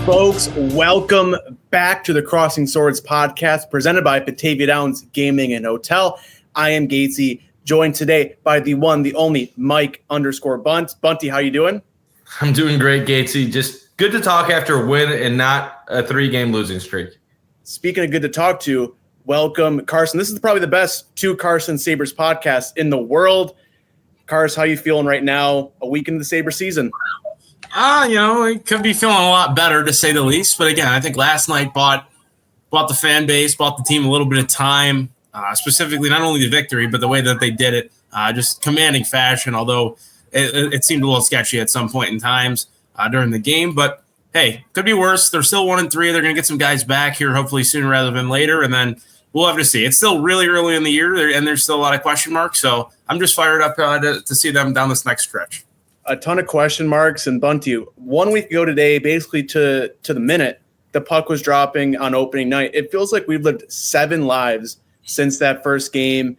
folks. Welcome back to the Crossing Swords podcast presented by Batavia Downs Gaming and Hotel. I am Gatesy, joined today by the one, the only Mike_Bundt. Bunty, how you doing? I'm doing great, Gatesy. Just good to talk after a win and not a 3-game losing streak. Speaking of good to talk to, welcome, Carson. This is probably the best two Carson Sabres podcasts in the world. Carson, how you feeling right now, a week into the Sabre season? It could be feeling a lot better, to say the least. But again, I think last night bought the fan base, bought the team a little bit of time, specifically not only the victory, but the way that they did it, just commanding fashion, although it seemed a little sketchy at some point in times during the game. But, hey, could be worse. They're still 1-3. They're going to get some guys back here hopefully sooner rather than later, and then we'll have to see. It's still really early in the year, and there's still a lot of question marks. So I'm just fired up to see them down this next stretch. A ton of question marks, and Bunty, 1 week ago today, basically to the minute, the puck was dropping on opening night. It feels like we've lived 7 lives since that first game.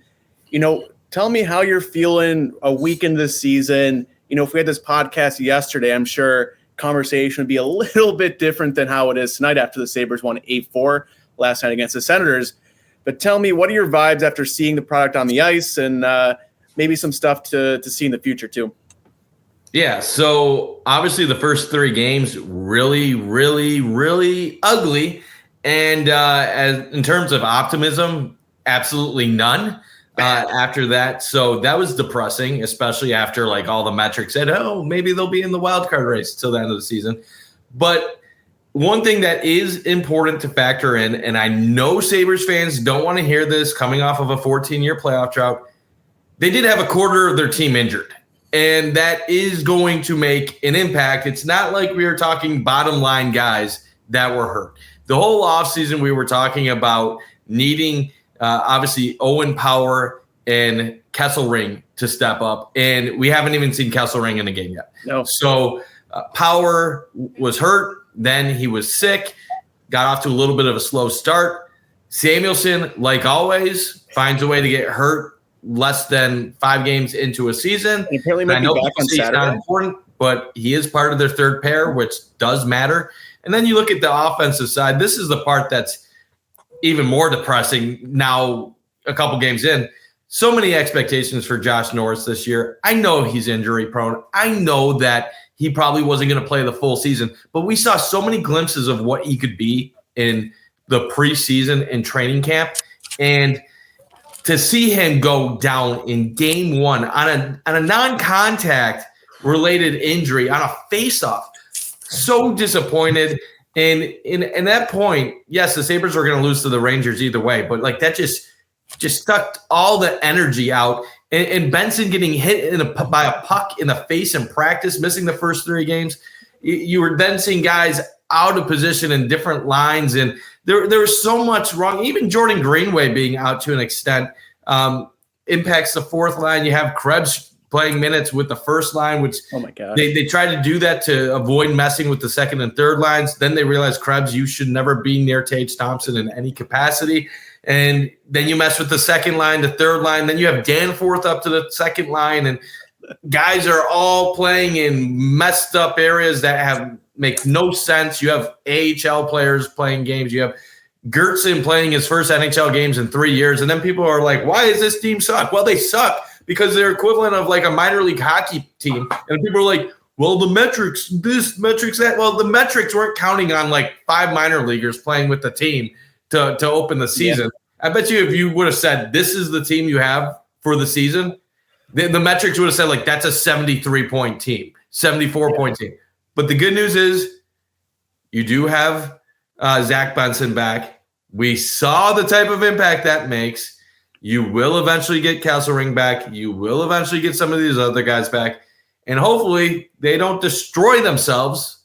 Tell me how you're feeling a week into the season. If we had this podcast yesterday, I'm sure conversation would be a little bit different than how it is tonight after the Sabres won 8-4 last night against the Senators. But tell me, what are your vibes after seeing the product on the ice and maybe some stuff to see in the future too? Yeah, so obviously the first 3 games really, really, really ugly. And as in terms of optimism, absolutely none after that. So that was depressing, especially after all the metrics said, maybe they'll be in the wild card race till the end of the season. But one thing that is important to factor in, and I know Sabres fans don't want to hear this coming off of a 14-year playoff drought, they did have a quarter of their team injured. And that is going to make an impact. It's not like we were talking bottom line guys that were hurt. The whole offseason we were talking about needing obviously Owen Power and Kesselring to step up. And we haven't even seen Kesselring in the game yet. No. So Power was hurt. Then he was sick, got off to a little bit of a slow start. Samuelson, like always, finds a way to get hurt less than 5 games into a season. He apparently might be back on Saturday. Not important, but he is part of their third pair, which does matter. And then you look at the offensive side. This is the part that's even more depressing now a couple games in. So many expectations for Josh Norris this year. I know he's injury prone. I know that he probably wasn't going to play the full season, but we saw so many glimpses of what he could be in the preseason and training camp. And to see him go down in game 1 on a non-contact related injury on a face-off, so disappointed. And in that point, yes, the Sabres are going to lose to the Rangers either way, but that just sucked all the energy out. And Benson getting hit by a puck in the face in practice, missing the first 3 games. You were then seeing guys out of position in different lines, and there was so much wrong. Even Jordan Greenway being out to an extent impacts the fourth line. You have Krebs playing minutes with the first line, which they tried to do that to avoid messing with the second and third lines. Then they realized, Krebs, you should never be near Tage Thompson in any capacity. And then you mess with the second line, the third line. Then you have Danforth up to the second line, and guys are all playing in messed up areas that make no sense. You have AHL players playing games. You have Gertson playing his first NHL games in 3 years. And then people are like, why does this team suck? Well, they suck because they're equivalent of a minor league hockey team. And people are like, well, the metrics, this, metrics, that. Well, the metrics weren't counting on 5 minor leaguers playing with the team to open the season. Yeah. I bet you if you would have said, this is the team you have for the season, the metrics would have said, that's a 73-point team, 74-point team. But the good news is you do have Zach Benson back. We saw the type of impact that makes. You will eventually get Kesselring back. You will eventually get some of these other guys back. And hopefully they don't destroy themselves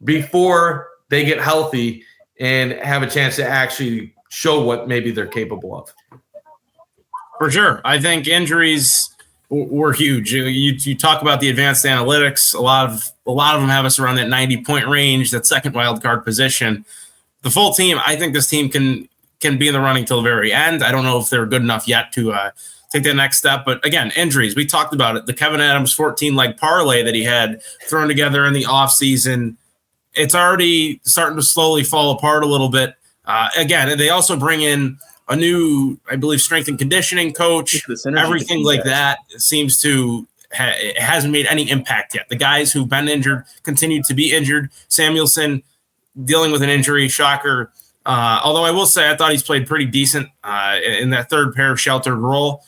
before they get healthy and have a chance to actually show what maybe they're capable of. For sure. I think injuries were huge. You talk about the advanced analytics. A lot of them have us around that 90-point range, that second wild card position. The full team, I think this team can be in the running till the very end. I don't know if they're good enough yet to take that next step. But again, injuries, we talked about it. The Kevin Adams 14-leg parlay that he had thrown together in the offseason it's already starting to slowly fall apart a little bit. Again, they also bring in a new, I believe, strength and conditioning coach. Everything like that seems to it hasn't made any impact yet. The guys who've been injured continue to be injured. Samuelsson dealing with an injury, shocker. Although I will say I thought he's played pretty decent in that third pair sheltered role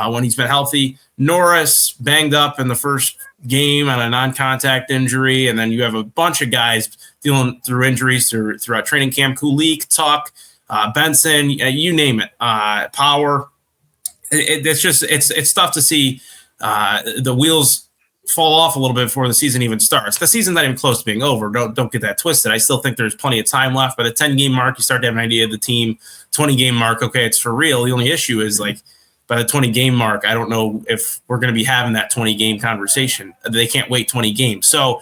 when he's been healthy. Norris banged up in the first game on a non-contact injury, and then you have a bunch of guys dealing through injuries throughout training camp. Kulik, Tuck, Benson, you name it. Power. It's tough to see the wheels fall off a little bit before the season even starts. The season's not even close to being over. Don't get that twisted. I still think there's plenty of time left. By the 10-game mark, you start to have an idea of the team. 20-game mark, okay, it's for real. The only issue is like by the 20-game mark, I don't know if we're going to be having that 20-game conversation. They can't wait 20 games. So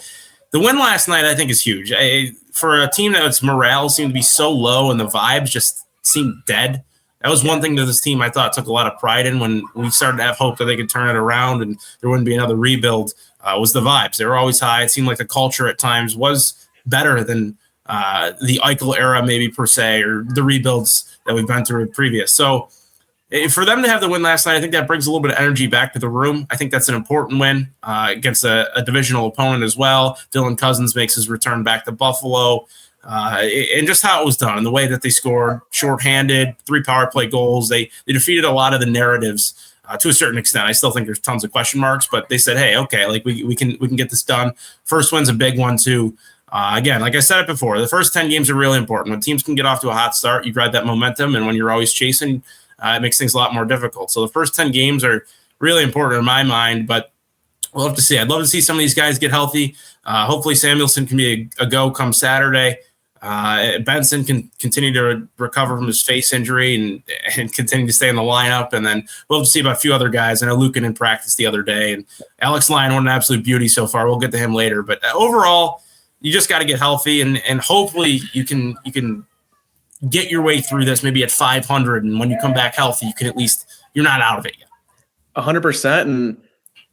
the win last night, I think, is huge. For a team that's morale seemed to be so low and the vibes just seemed dead. That was one thing that this team I thought took a lot of pride in when we started to have hope that they could turn it around and there wouldn't be another rebuild, was the vibes. They were always high. It seemed like the culture at times was better than the Eichel era maybe per se, or the rebuilds that we've been through previous. So for them to have the win last night, I think that brings a little bit of energy back to the room. I think that's an important win against a divisional opponent as well. Dylan Cousins makes his return back to Buffalo. And just how it was done and the way that they scored shorthanded, 3 power play goals. They defeated a lot of the narratives to a certain extent. I still think there's tons of question marks, but they said, hey, okay, like we can get this done. First win's a big one too. Again, like I said it before, the first 10 games are really important. When teams can get off to a hot start, you ride that momentum, and when you're always chasing, it makes things a lot more difficult. So the first 10 games are really important in my mind, but we'll have to see. I'd love to see some of these guys get healthy. Hopefully Samuelsson can be a go come Saturday. Benson can continue to recover from his face injury and continue to stay in the lineup. And then we'll have to see about a few other guys. I know Lukin in practice the other day, and Alex Lyon, what an absolute beauty so far. We'll get to him later. But overall, you just got to get healthy, and hopefully you can get your way through this maybe at 500. And when you come back healthy, you can at least, you're not out of it yet. 100%. And,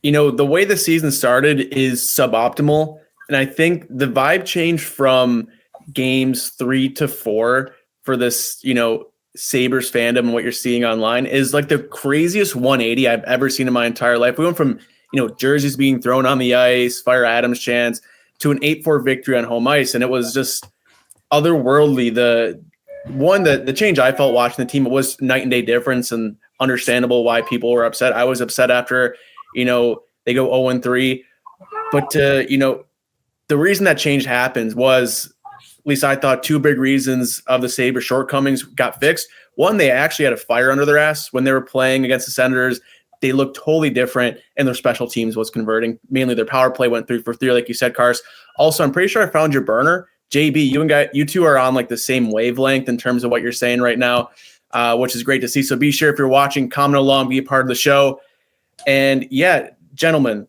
the way the season started is suboptimal. And I think the vibe changed from games 3 to 4 for this, Sabres fandom and what you're seeing online is like the craziest 180 I've ever seen in my entire life. We went from, jerseys being thrown on the ice, Fire Adams chants, to an 8-4 victory on home ice. And it was just otherworldly. The change I felt watching the team, it was night and day difference, and understandable why people were upset. I was upset after, they go 0-3, but the reason that change happens was, at least I thought, 2 big reasons of the Sabres shortcomings got fixed. One, they actually had a fire under their ass when they were playing against the Senators. They looked totally different, and their special teams was converting. Mainly their power play went 3 for 3, like you said, Carson. Also, I'm pretty sure I found your burner. JB, you two are on like the same wavelength in terms of what you're saying right now, which is great to see. So be sure, if you're watching, comment along, be a part of the show. And yeah, gentlemen,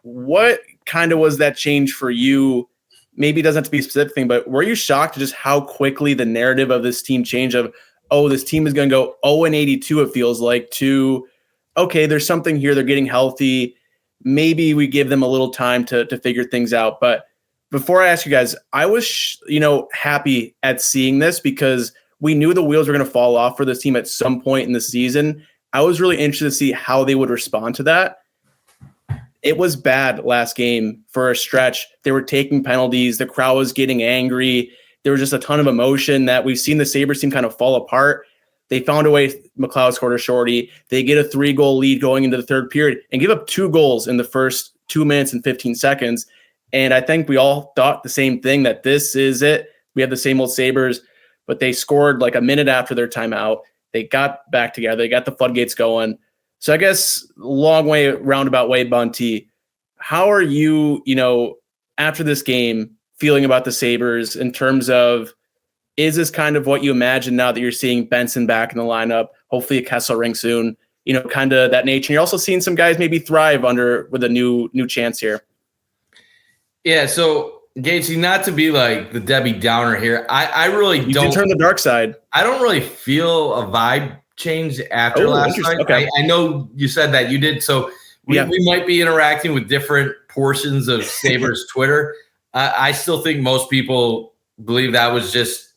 what kind of was that change for you? Maybe it doesn't have to be a specific thing, but were you shocked at just how quickly the narrative of this team changed of, oh, this team is going to go 0-82, it feels like, to, okay, there's something here. They're getting healthy. Maybe we give them a little time to figure things out. But before I ask you guys, I was, happy at seeing this because we knew the wheels were going to fall off for this team at some point in the season. I was really interested to see how they would respond to that. It was bad last game for a stretch. They were taking penalties. The crowd was getting angry. There was just a ton of emotion that we've seen the Sabres team kind of fall apart. They found a way. McLeod scored a shorty. They get a 3-goal lead going into the third period and give up 2 goals in the first 2 minutes and 15 seconds. And I think we all thought the same thing, that this is it. We have the same old Sabres, but they scored like a minute after their timeout. They got back together. They got the floodgates going. So I guess long way, roundabout way, Bunty, how are you, after this game, feeling about the Sabres in terms of, is this kind of what you imagine now that you're seeing Benson back in the lineup, hopefully a Kessel ring soon, kind of that nature? And you're also seeing some guys maybe thrive with a new chance here. Yeah, so Gatesy, not to be like the Debbie Downer here, I really don't. You turn the dark side. I don't really feel a vibe change after last night. Okay. I know you said that you did, so we might be interacting with different portions of Sabres Twitter. I still think most people believe that was just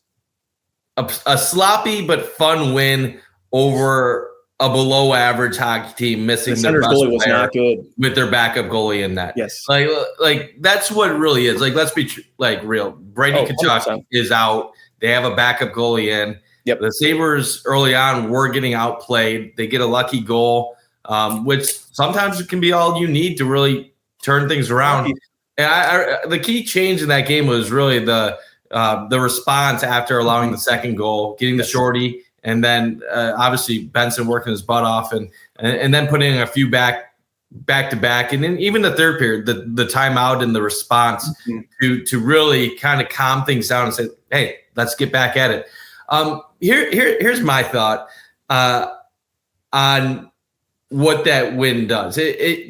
a sloppy but fun win over a below average hockey team missing their best goalie was player not good with their backup goalie in that. Yes. Like that's what it really is. Like, let's be real. Brady Tkachuk 100%. is out. They have a backup goalie in. Yep. The Sabres early on were getting outplayed. They get a lucky goal, which sometimes it can be all you need to really turn things around. And the key change in that game was really the response after allowing the second goal, getting the shorty, and then obviously Benson working his butt off, and then putting a few back to back, and then even the third period, the timeout and the response to really kind of calm things down and say, hey, let's get back at it. Here's my thought on what that win does.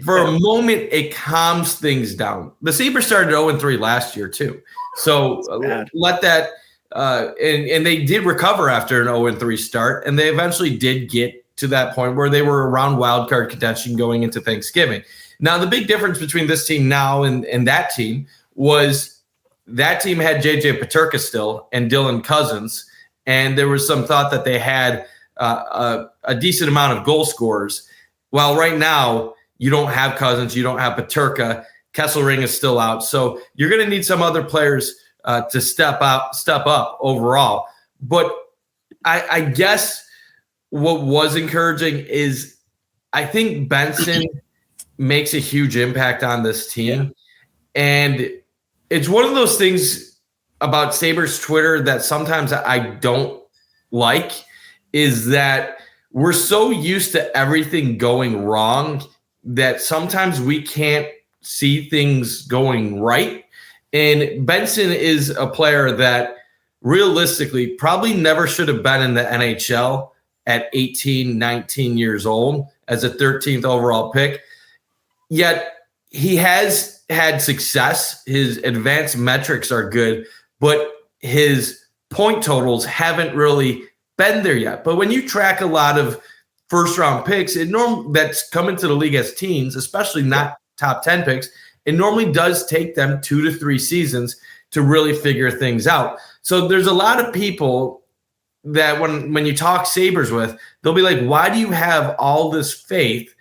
For a moment, it calms things down. The Sabres started 0-3 last year too, so let that. And they did recover after an 0-3 start, and they eventually did get to that point where they were around wild card contention going into Thanksgiving. Now, the big difference between this team now and that team was that team had JJ Peterka still and Dylan Cousins, and there was some thought that they had a decent amount of goal scorers. While right now you don't have Cousins, you don't have Peterka, Kesselring is still out, so you're going to need some other players to step up overall. But I guess what was encouraging is I think Benson makes a huge impact on this team. And it's one of those things about Sabres Twitter that sometimes I don't like, is that we're so used to everything going wrong that sometimes we can't see things going right. And Benson is a player that realistically probably never should have been in the NHL at 18, 19 years old as a 13th overall pick. Yet he has had success. His advanced metrics are good, but his point totals haven't really been there yet. But when you track a lot of first-round picks, that's come into the league as teens, especially not top 10 picks, it normally does take them 2 to 3 seasons to really figure things out. So there's a lot of people that when you talk Sabres with, they'll be like, why do you have all this faith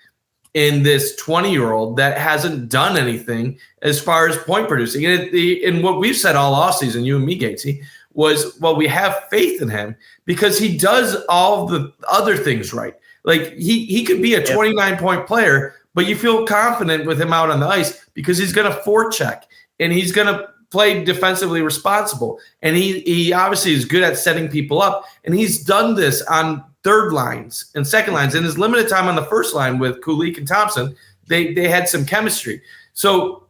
in this 20-year-old that hasn't done anything as far as point producing? And what we've said all offseason, you and me, Gatesy, was, well, we have faith in him because he does all the other things right. Like he could be a 29-point player, but you feel confident with him out on the ice because he's going to forecheck and he's going to play defensively responsible. And he obviously is good at setting people up. And he's done this on third lines and second lines. In his limited time on the first line with Kulich and Thompson, they had some chemistry. So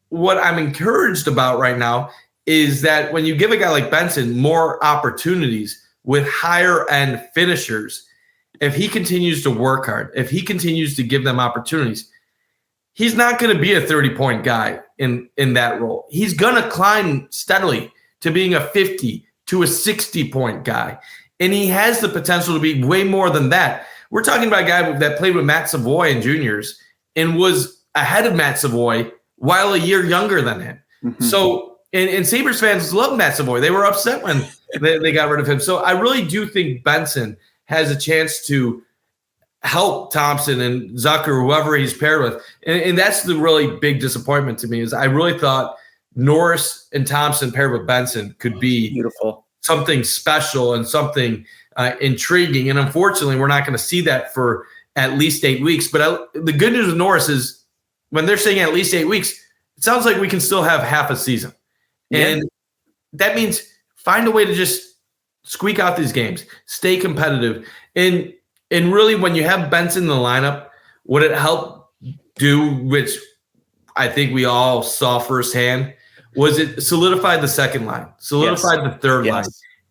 what I'm encouraged about right now is that when you give a guy like Benson more opportunities with higher end finishers, if he continues to work hard, if he continues to give them opportunities, he's not going to be a 30-point guy in that role. He's going to climb steadily to being a 50 to a 60-point guy. And he has the potential to be way more than that. We're talking about a guy that played with Matt Savoy in juniors and was ahead of Matt Savoy while a year younger than him. Mm-hmm. So, and Sabres fans love Matt Savoy. They were upset when they got rid of him. So I really do think Benson has a chance to help Thompson and Zucker, whoever he's paired with. And that's the really big disappointment to me, is I really thought Norris and Thompson paired with Benson could be beautiful, something special and something intriguing. And unfortunately, we're not going to see that for at least 8 weeks. But the good news with Norris is when they're saying at least 8 weeks, it sounds like we can still have half a season. Yeah. And that means find a way to just squeak out these games, stay competitive. And really, when you have Benson in the lineup, what it helped do, which I think we all saw firsthand, was it solidified the second line, solidified the third line.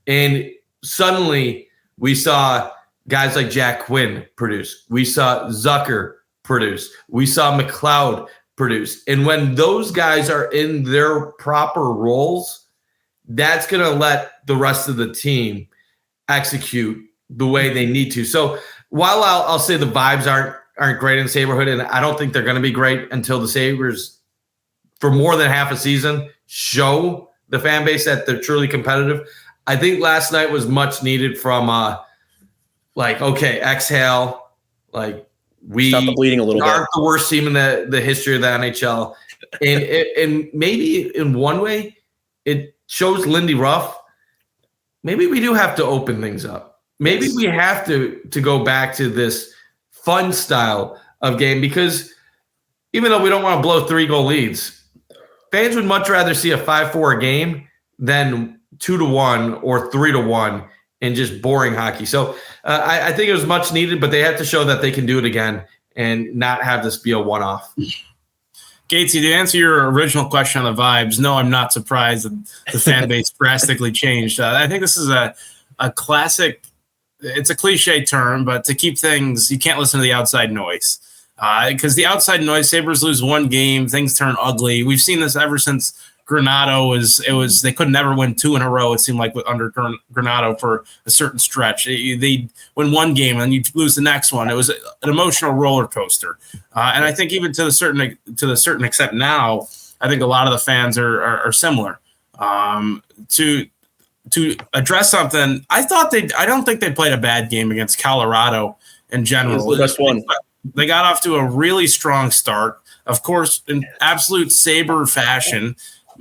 And suddenly we saw guys like Jack Quinn produce. We saw Zucker produce. We saw McLeod produce. And when those guys are in their proper roles, that's going to let the rest of the team execute the way they need to. So while I'll say the vibes aren't great in Saberhood, and I don't think they're going to be great until the Sabres, for more than half a season, show the fan base that they're truly competitive. I think last night was much needed from okay, exhale. Like we Stop the bleeding a little aren't bit. the worst team in the history of the NHL. And maybe in one way, it shows Lindy Ruff, maybe we do have to open things up. Maybe we have to go back to this fun style of game, because even though we don't want to blow 3-goal leads, fans would much rather see a 5-4 game than 2-1 or 3-1 and just boring hockey. So I think it was much needed, but they have to show that they can do it again and not have this be a one-off. Gatesy, to answer your original question on the vibes, no, I'm not surprised that the fan base drastically changed. I think this is a classic. It's a cliche term, but to keep things, you can't listen to the outside noise. Because the outside noise, Sabres lose one game, things turn ugly. We've seen this ever since Granato they could never win 2 in a row. It seemed like under Granato for a certain stretch. They win one game and you lose the next one. It was an emotional roller coaster. And I think even to the certain extent now, I think a lot of the fans are similar. To address something, I don't think they played a bad game against Colorado in general. It was the best one. They got off to a really strong start. Of course, in absolute Sabre fashion,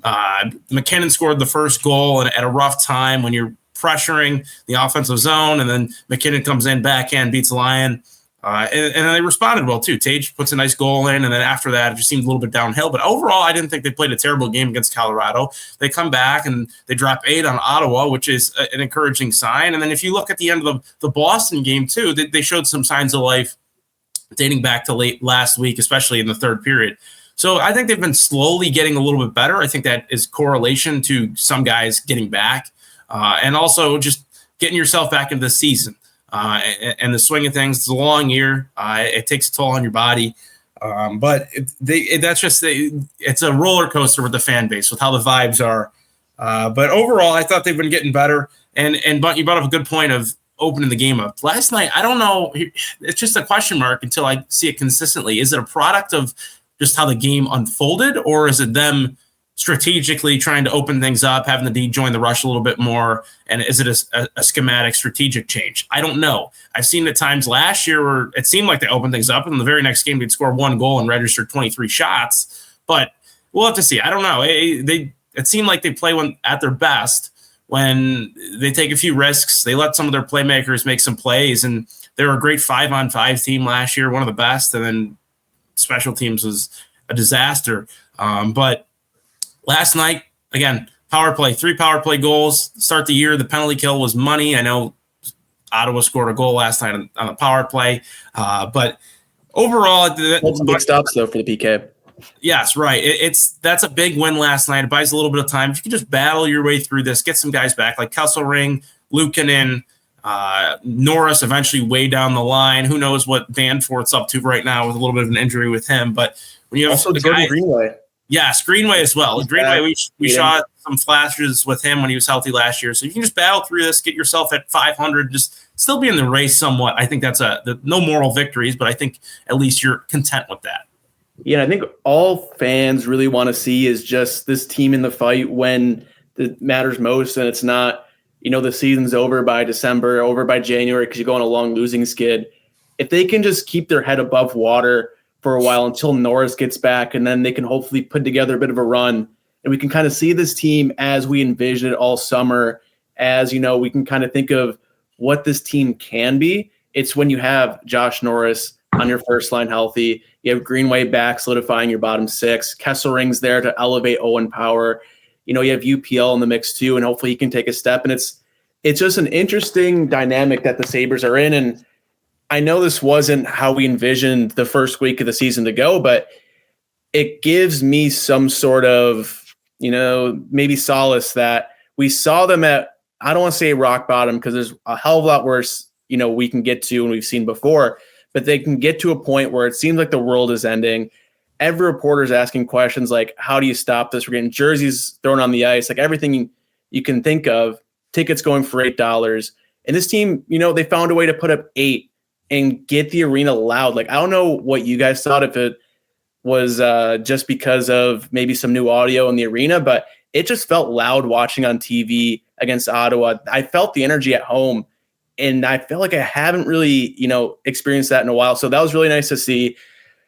McKinnon scored the first goal at a rough time when you're pressuring the offensive zone, and then McKinnon comes in, backhand, beats Lyon. And they responded well, too. Tage puts a nice goal in, and then after that, it just seemed a little bit downhill. But overall, I didn't think they played a terrible game against Colorado. They come back, and they drop 8 on Ottawa, which is an encouraging sign. And then if you look at the end of the Boston game, too, they showed some signs of life dating back to late last week, especially in the third period. So I think they've been slowly getting a little bit better. I think that is correlation to some guys getting back and also just getting yourself back into the season and the swing of things. It's a long year. It takes a toll on your body. But it's a roller coaster with the fan base, with how the vibes are. But overall, I thought they've been getting better. And Bundt, you brought up a good point of opening the game up. Last night, I don't know. It's just a question mark until I see it consistently. Is it a product of just how the game unfolded, or is it them strategically trying to open things up, having the D join the rush a little bit more? And is it a schematic strategic change? I don't know. I've seen at times last year where it seemed like they opened things up, and in the very next game they'd score 1 goal and register 23 shots. But we'll have to see. I don't know. It seemed like they play when at their best when they take a few risks. They let some of their playmakers make some plays, and they were a great 5-on-5 team last year, one of the best. And then special teams was a disaster. But last night, again, power play, 3 power play goals. Start the year, the penalty kill was money. I know Ottawa scored a goal last night on the power play. But overall, big stops, though, for the PK. Yes, right. That's a big win last night. It buys a little bit of time. If you can just battle your way through this, get some guys back like Kesselring, Luukkonen, Norris eventually way down the line. Who knows what Danforth's up to right now with a little bit of an injury with him. But when you have also Jordan Greenway. Yes, Greenway as well. Greenway, we shot some flashes with him when he was healthy last year. So you can just battle through this, get yourself at 500, just still be in the race somewhat. I think that's no moral victories, but I think at least you're content with that. Yeah, I think all fans really want to see is just this team in the fight when it matters most, and it's not, the season's over by December, over by January because you go on a long losing skid. If they can just keep their head above water for a while until Norris gets back, and then they can hopefully put together a bit of a run, and we can kind of see this team as we envisioned it all summer, as, we can kind of think of what this team can be. It's when you have Josh Norris on your first line healthy. You have Greenway back, solidifying your bottom 6. Kesselring's there to elevate Owen Power. You have UPL in the mix too, and hopefully he can take a step. And it's just an interesting dynamic that the Sabres are in. And I know this wasn't how we envisioned the first week of the season to go, but it gives me some sort of, maybe solace that we saw them at, I don't want to say rock bottom because there's a hell of a lot worse, we can get to and we've seen before. But they can get to a point where it seems like the world is ending. Every reporter is asking questions like, how do you stop this? We're getting jerseys thrown on the ice, like everything you can think of, tickets going for $8. And this team, they found a way to put up 8 and get the arena loud. Like, I don't know what you guys thought, if it was just because of maybe some new audio in the arena, but it just felt loud watching on TV against Ottawa. I felt the energy at home, and I feel like I haven't really, experienced that in a while. So that was really nice to see.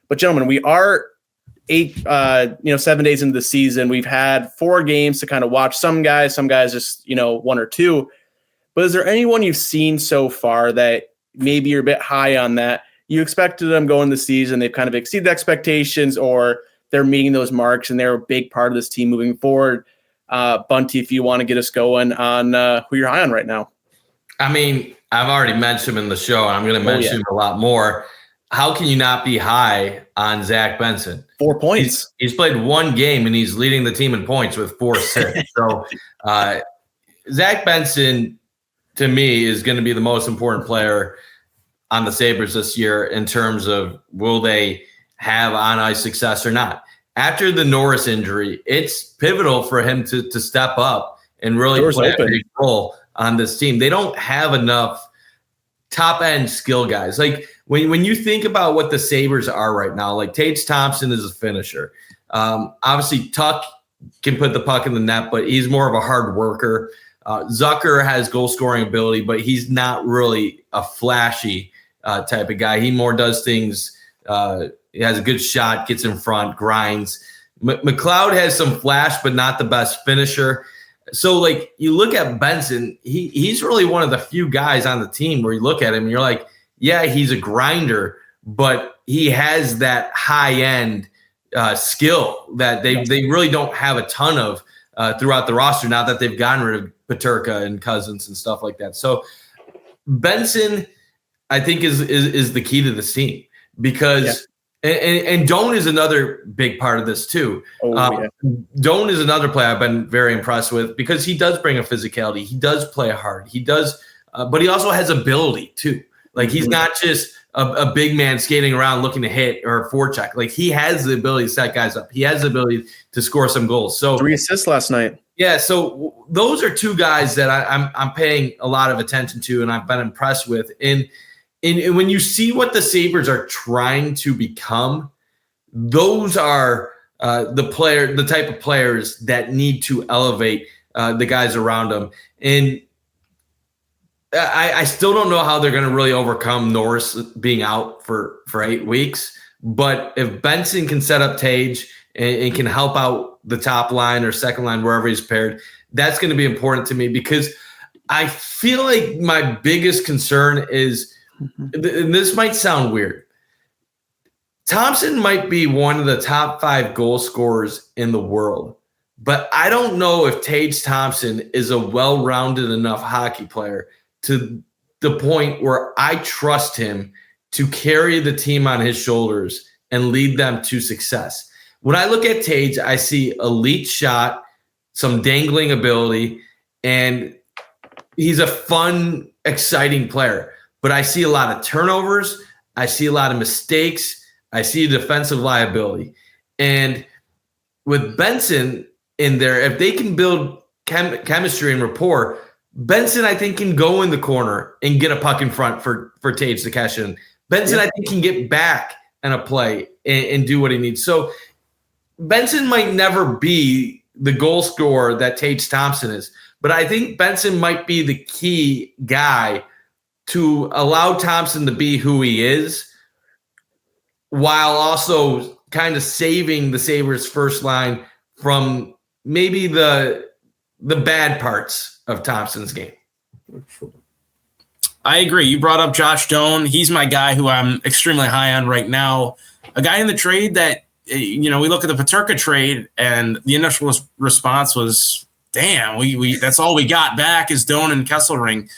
But gentlemen, we are 7 days into the season. We've had 4 games to kind of watch. Some guys just, 1 or 2. But is there anyone you've seen so far that maybe you're a bit high on that? You expected them going the season, they've kind of exceeded expectations, or they're meeting those marks and they're a big part of this team moving forward. Bunty, if you want to get us going on who you're high on right now. I mean, I've already mentioned him in the show, and I'm going to mention him a lot more. How can you not be high on Zach Benson? 4 points. He's played 1 game, and he's leading the team in points with 4 assists. So Zach Benson, to me, is going to be the most important player on the Sabres this year in terms of will they have on-ice success or not. After the Norris injury, it's pivotal for him to step up and really play a big role on this team. They don't have enough top-end skill guys. Like, when you think about what the Sabres are right now, like Tage Thompson is a finisher. Obviously, Tuck can put the puck in the net, but he's more of a hard worker. Zucker has goal-scoring ability, but he's not really a flashy type of guy. He more does things he has a good shot, gets in front, grinds. McLeod has some flash, but not the best finisher. So, like, you look at Benson, he's really one of the few guys on the team where you look at him and you're like, yeah, he's a grinder, but he has that high-end skill that they really don't have a ton of throughout the roster now that they've gotten rid of Peterka and Cousins and stuff like that. So Benson, I think, is the key to this team because and Doan is another big part of this too. Doan is another player I've been very impressed with because he does bring a physicality. He does play hard. He does, but he also has ability too. Like, he's not just a big man skating around looking to hit or forecheck. Like, he has the ability to set guys up. He has the ability to score some goals. So 3 assists last night. Yeah, so those are 2 guys that I'm paying a lot of attention to, and I've been impressed with. And when you see what the Sabres are trying to become, those are the type of players that need to elevate the guys around them. And I still don't know how they're going to really overcome Norris being out for 8 weeks. But if Benson can set up Tage and can help out the top line or second line, wherever he's paired, that's going to be important to me because I feel like my biggest concern is, and this might sound weird, Thompson might be one of the top 5 goal scorers in the world. But I don't know if Tage Thompson is a well-rounded enough hockey player to the point where I trust him to carry the team on his shoulders and lead them to success. When I look at Tage, I see elite shot, some dangling ability, and he's a fun, exciting player. But I see a lot of turnovers. I see a lot of mistakes. I see defensive liability. And with Benson in there, if they can build chemistry and rapport, Benson, I think, can go in the corner and get a puck in front for Tage to cash in. Benson, I think, can get back in a play and do what he needs. So Benson might never be the goal scorer that Tage Thompson is, but I think Benson might be the key guy to allow Thompson to be who he is while also kind of saving the Sabres first line from maybe the bad parts of Thompson's game. I agree. You brought up Josh Doan. He's my guy who I'm extremely high on right now. A guy in the trade that, we look at the Peterka trade and the initial response was, damn, we that's all we got back is Doan and Kesselring.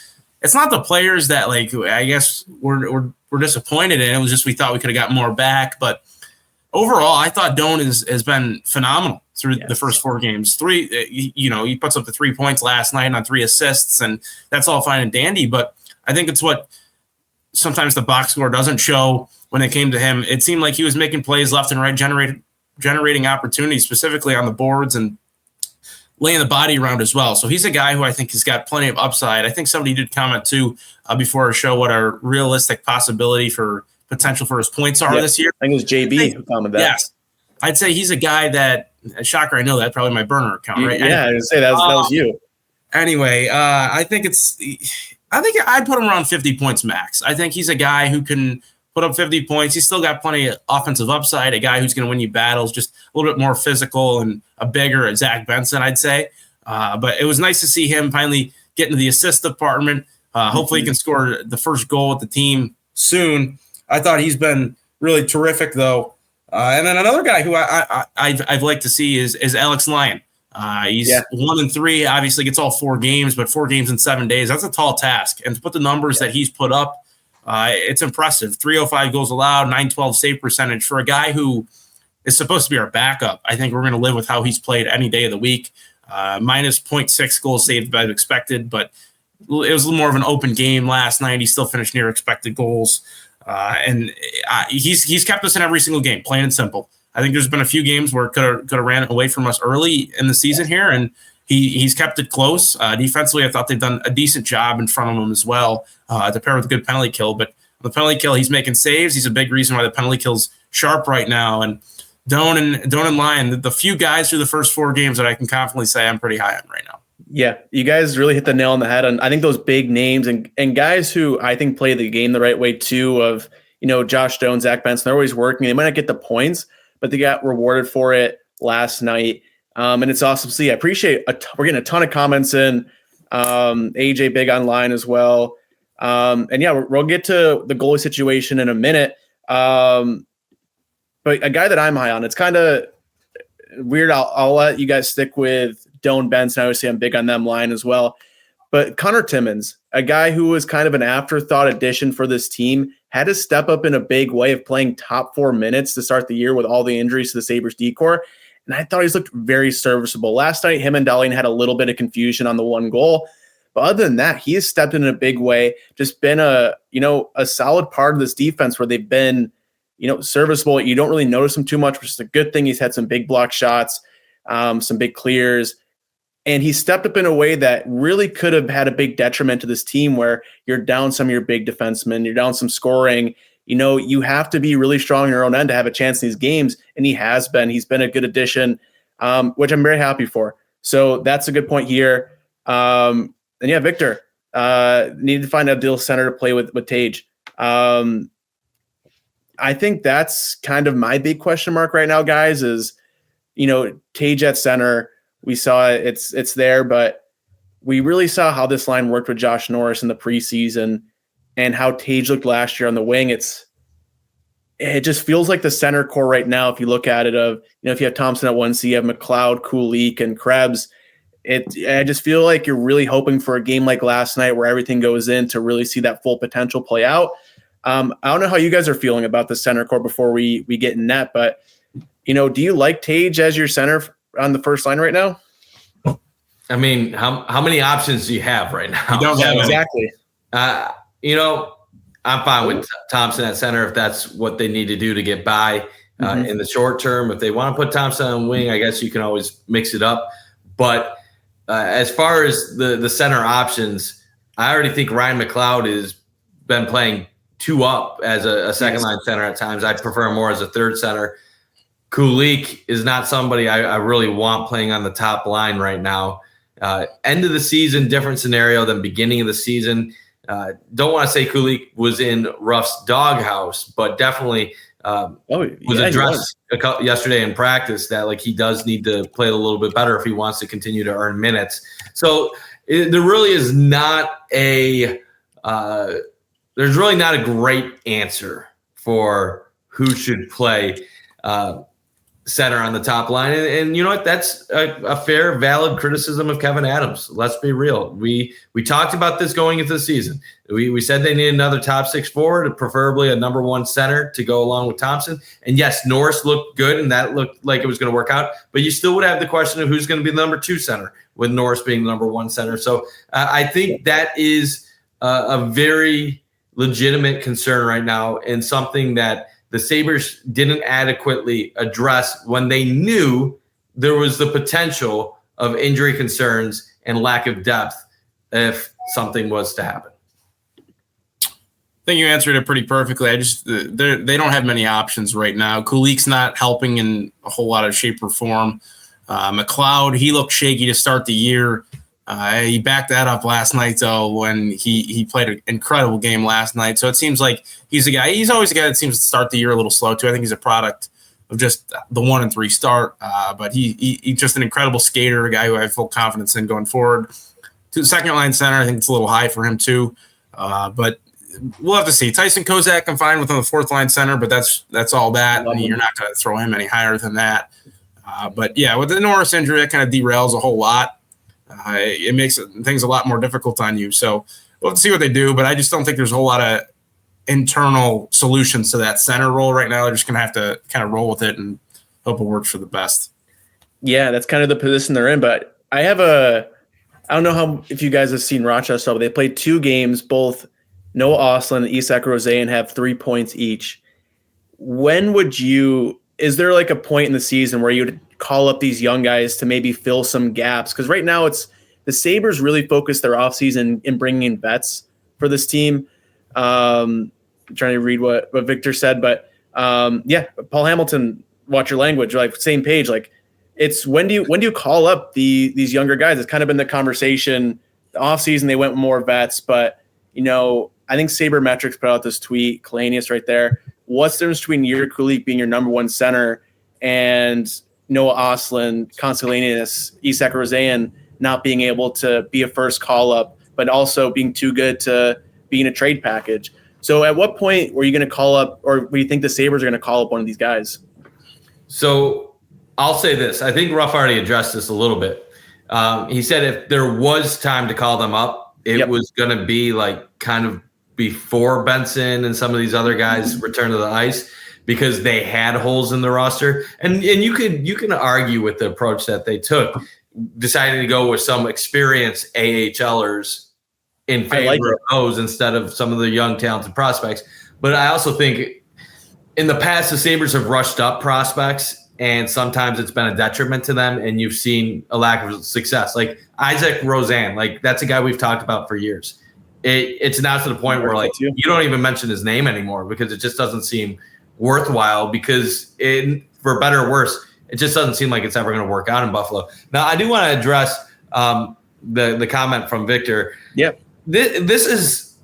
It's not the players that, like, I guess we're disappointed in. It was just we thought we could have got more back. But overall, I thought Doan has been phenomenal through the first 4 games. He puts up the 3 points last night on 3 assists, and that's all fine and dandy. But I think it's what sometimes the box score doesn't show when it came to him. It seemed like he was making plays left and right, generating opportunities, specifically on the boards and laying the body around as well. So he's a guy who I think has got plenty of upside. I think somebody did comment too before our show what our realistic possibility for potential for his points are this year. I think it was JB who commented that. Yes. I'd say he's a guy that, shocker, I know that, probably my burner account, right? Yeah, I was say that was you. Anyway, I think I'd put him around 50 points max. I think he's a guy who can put up 50 points. He's still got plenty of offensive upside, a guy who's going to win you battles, just a little bit more physical and a bigger Zach Benson, I'd say. But it was nice to see him finally get into the assist department. Hopefully he can score the first goal with the team soon. I thought he's been really terrific, though. And then another guy who I've liked to see is Alex Lyon. He's 1-3, obviously gets all 4 games, but 4 games in 7 days, that's a tall task. And to put the numbers that he's put up, it's impressive. 305 goals allowed, 912 save percentage for a guy who is supposed to be our backup. I think we're going to live with how he's played any day of the week. Minus 0.6 goals saved as expected, but it was a little more of an open game last night. He still finished near expected goals. And he's kept us in every single game, plain and simple. I think there's been a few games where it could have ran away from us early in the season here, and he's kept it close. Defensively, I thought they've done a decent job in front of him as well, to pair with a good penalty kill. But on the penalty kill, he's making saves. He's a big reason why the penalty kill's sharp right now. And Doan and Lyon, the few guys through the first 4 games that I can confidently say I'm pretty high on right now. Yeah, you guys really hit the nail on the head on, I think, those big names and guys who I think play the game the right way too, of, Josh Doan, Zach Benson. They're always working. They might not get the points, but they got rewarded for it last night. And it's awesome to see. I appreciate we're getting a ton of comments in. AJ big online as well. And yeah, we'll get to the goalie situation in a minute. But a guy that I'm high on, it's kind of weird. I'll let you guys stick with Doan, Benson. Obviously, I'm big on them line as well. But Connor Timmins, a guy who was kind of an afterthought addition for this team, had to step up in a big way of playing top 4 minutes to start the year with all the injuries to the Sabres decor. And I thought he's looked very serviceable. Last night, him and Dahlin had a little bit of confusion on the 1 goal. But other than that, he has stepped in a big way, just been a solid part of this defense where they've been, serviceable. You don't really notice him too much, which is a good thing. He's had some big block shots, some big clears. And he stepped up in a way that really could have had a big detriment to this team where you're down some of your big defensemen, you're down some scoring. You have to be really strong in your own end to have a chance in these games. And he has been. He's been a good addition, which I'm very happy for. So that's a good point here. And yeah, Victor, needed to find a deal center to play with Tage. I think that's kind of my big question mark right now, guys, is, Tage at center. We saw it's there, but we really saw how this line worked with Josh Norris in the preseason and how Tage looked last year on the wing. It just feels like the center core right now, if you look at it, if you have Thompson at 1C, you have McLeod, Kulik, and Krebs. I just feel like you're really hoping for a game like last night where everything goes in to really see that full potential play out. I don't know how you guys are feeling about the center core before we get in net, but do you like Tage as your center on the first line right now? I mean, how many options do you have right now? You don't have exactly. I'm fine with Thompson at center if that's what they need to do to get by in the short term. If they want to put Thompson on wing, I guess you can always mix it up. But as far as the center options, I already think Ryan McLeod has been playing 2 up as a second line center at times. I prefer him more as a third center. Kulik is not somebody I really want playing on the top line right now. End of the season, different scenario than beginning of the season. Don't want to say Kulik was in Ruff's doghouse, but definitely was addressed yesterday in practice that he does need to play a little bit better if he wants to continue to earn minutes. So there really is not there's really not a great answer for who should play center on the top line. And you know what? That's a fair, valid criticism of Kevin Adams. Let's be real. We talked about this going into the season. We said they need another top 6 forward, preferably a number 1 center to go along with Thompson. And yes, Norris looked good, and that looked like it was going to work out. But you still would have the question of who's going to be the number 2 center, with Norris being the number 1 center. So I think that is a very legitimate concern right now, and something that the Sabres didn't adequately address when they knew there was the potential of injury concerns and lack of depth if something was to happen. think you answered it pretty perfectly. They don't have many options right now. Kulik's not helping in a whole lot of shape or form. McLeod, he looked shaky to start the year. He backed that up last night, though, when he played an incredible game last night. So it seems like he's always a guy that seems to start the year a little slow, too. I think he's a product of just the 1-3 start. But he's just an incredible skater, a guy who I have full confidence in going forward. To the second-line center, I think it's a little high for him, too. But we'll have to see. Tyson Kozak, I'm fine with on the fourth-line center, but that's all that. And you're not going to throw him any higher than that. But, yeah, with the Norris injury, that kind of derails a whole lot. It makes things a lot more difficult on you. So we'll have to see what they do, but I just don't think there's a whole lot of internal solutions to that center role right now. They're just going to have to kind of roll with it and hope it works for the best. Yeah, that's kind of the position they're in. But I don't know if you guys have seen Rochester, but they played 2 games, both Noah Ostlund and Isak Rosén have 3 points each. Is there like a point in the season where you would call up these young guys to maybe fill some gaps? Because right now it's the Sabres really focus their offseason in bringing in vets for this team. I'm trying to read what Victor said, but Paul Hamilton, watch your language, like same page. Like it's when do you call up these younger guys? It's kind of been the conversation. The offseason they went with more vets, but I think Sabermetrics put out this tweet, Kalanius right there. What's the difference between Yuri Kulik being your number 1 center and Noah Ostlund, Konstantinius, Isak Rosén not being able to be a first call-up, but also being too good to be in a trade package? So at what point were you going to call up, or do you think the Sabres are going to call up one of these guys? So I'll say this. I think Ruff already addressed this a little bit. He said if there was time to call them up, it was going to be like kind of before Benson and some of these other guys return to the ice, because they had holes in the roster. And you can argue with the approach that they took, deciding to go with some experienced AHLers in favor of those instead of some of the young talented prospects. But I also think in the past, the Sabres have rushed up prospects, and sometimes it's been a detriment to them, and you've seen a lack of success. Like Isak Rosén, like that's a guy we've talked about for years. It's now to the point where like you don't even mention his name anymore because it just doesn't seem worthwhile, because for better or worse, it just doesn't seem like it's ever going to work out in Buffalo. Now, I do want to address the comment from Victor. Yeah, this is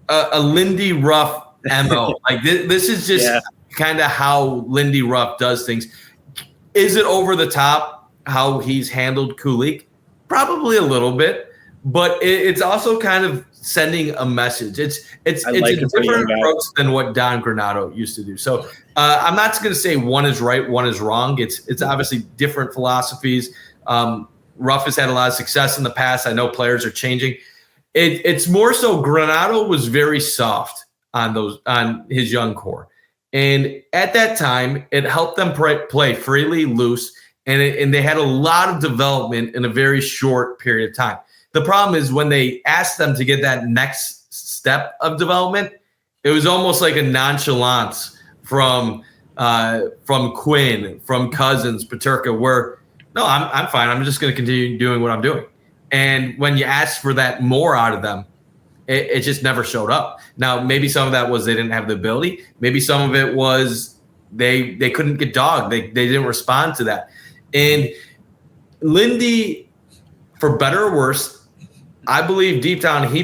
a Lindy Ruff MO. Like this is just kind of how Lindy Ruff does things. Is it over the top how he's handled Kulik? Probably a little bit, but it's also kind of sending a message. It's a different approach than what Don Granato used to do. So I'm not going to say one is right, one is wrong. It's obviously different philosophies. Ruff has had a lot of success in the past. I know players are changing. It's more so Granato was very soft on his young core, and at that time it helped them play freely, loose, and they had a lot of development in a very short period of time. The problem is when they asked them to get that next step of development, it was almost like a nonchalance from Quinn, from Cousins, Peterka, where, no, I'm fine. I'm just going to continue doing what I'm doing. And when you ask for that more out of them, it just never showed up. Now, maybe some of that was they didn't have the ability. Maybe some of it was they couldn't get dogged. They didn't respond to that. And Lindy, for better or worse, I believe deep down he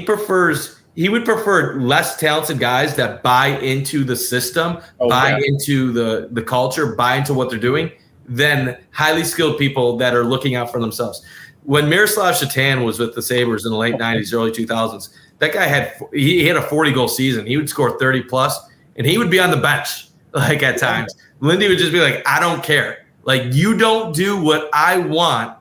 would prefer less talented guys that buy into the system, into the culture, buy into what they're doing, than highly skilled people that are looking out for themselves. When Miroslav Shatan was with the Sabres in the late 90s, early 2000s, that guy had a 40-goal season. He would score 30+, and he would be on the bench like at times. Lindy would just be like, I don't care. Like, you don't do what I want,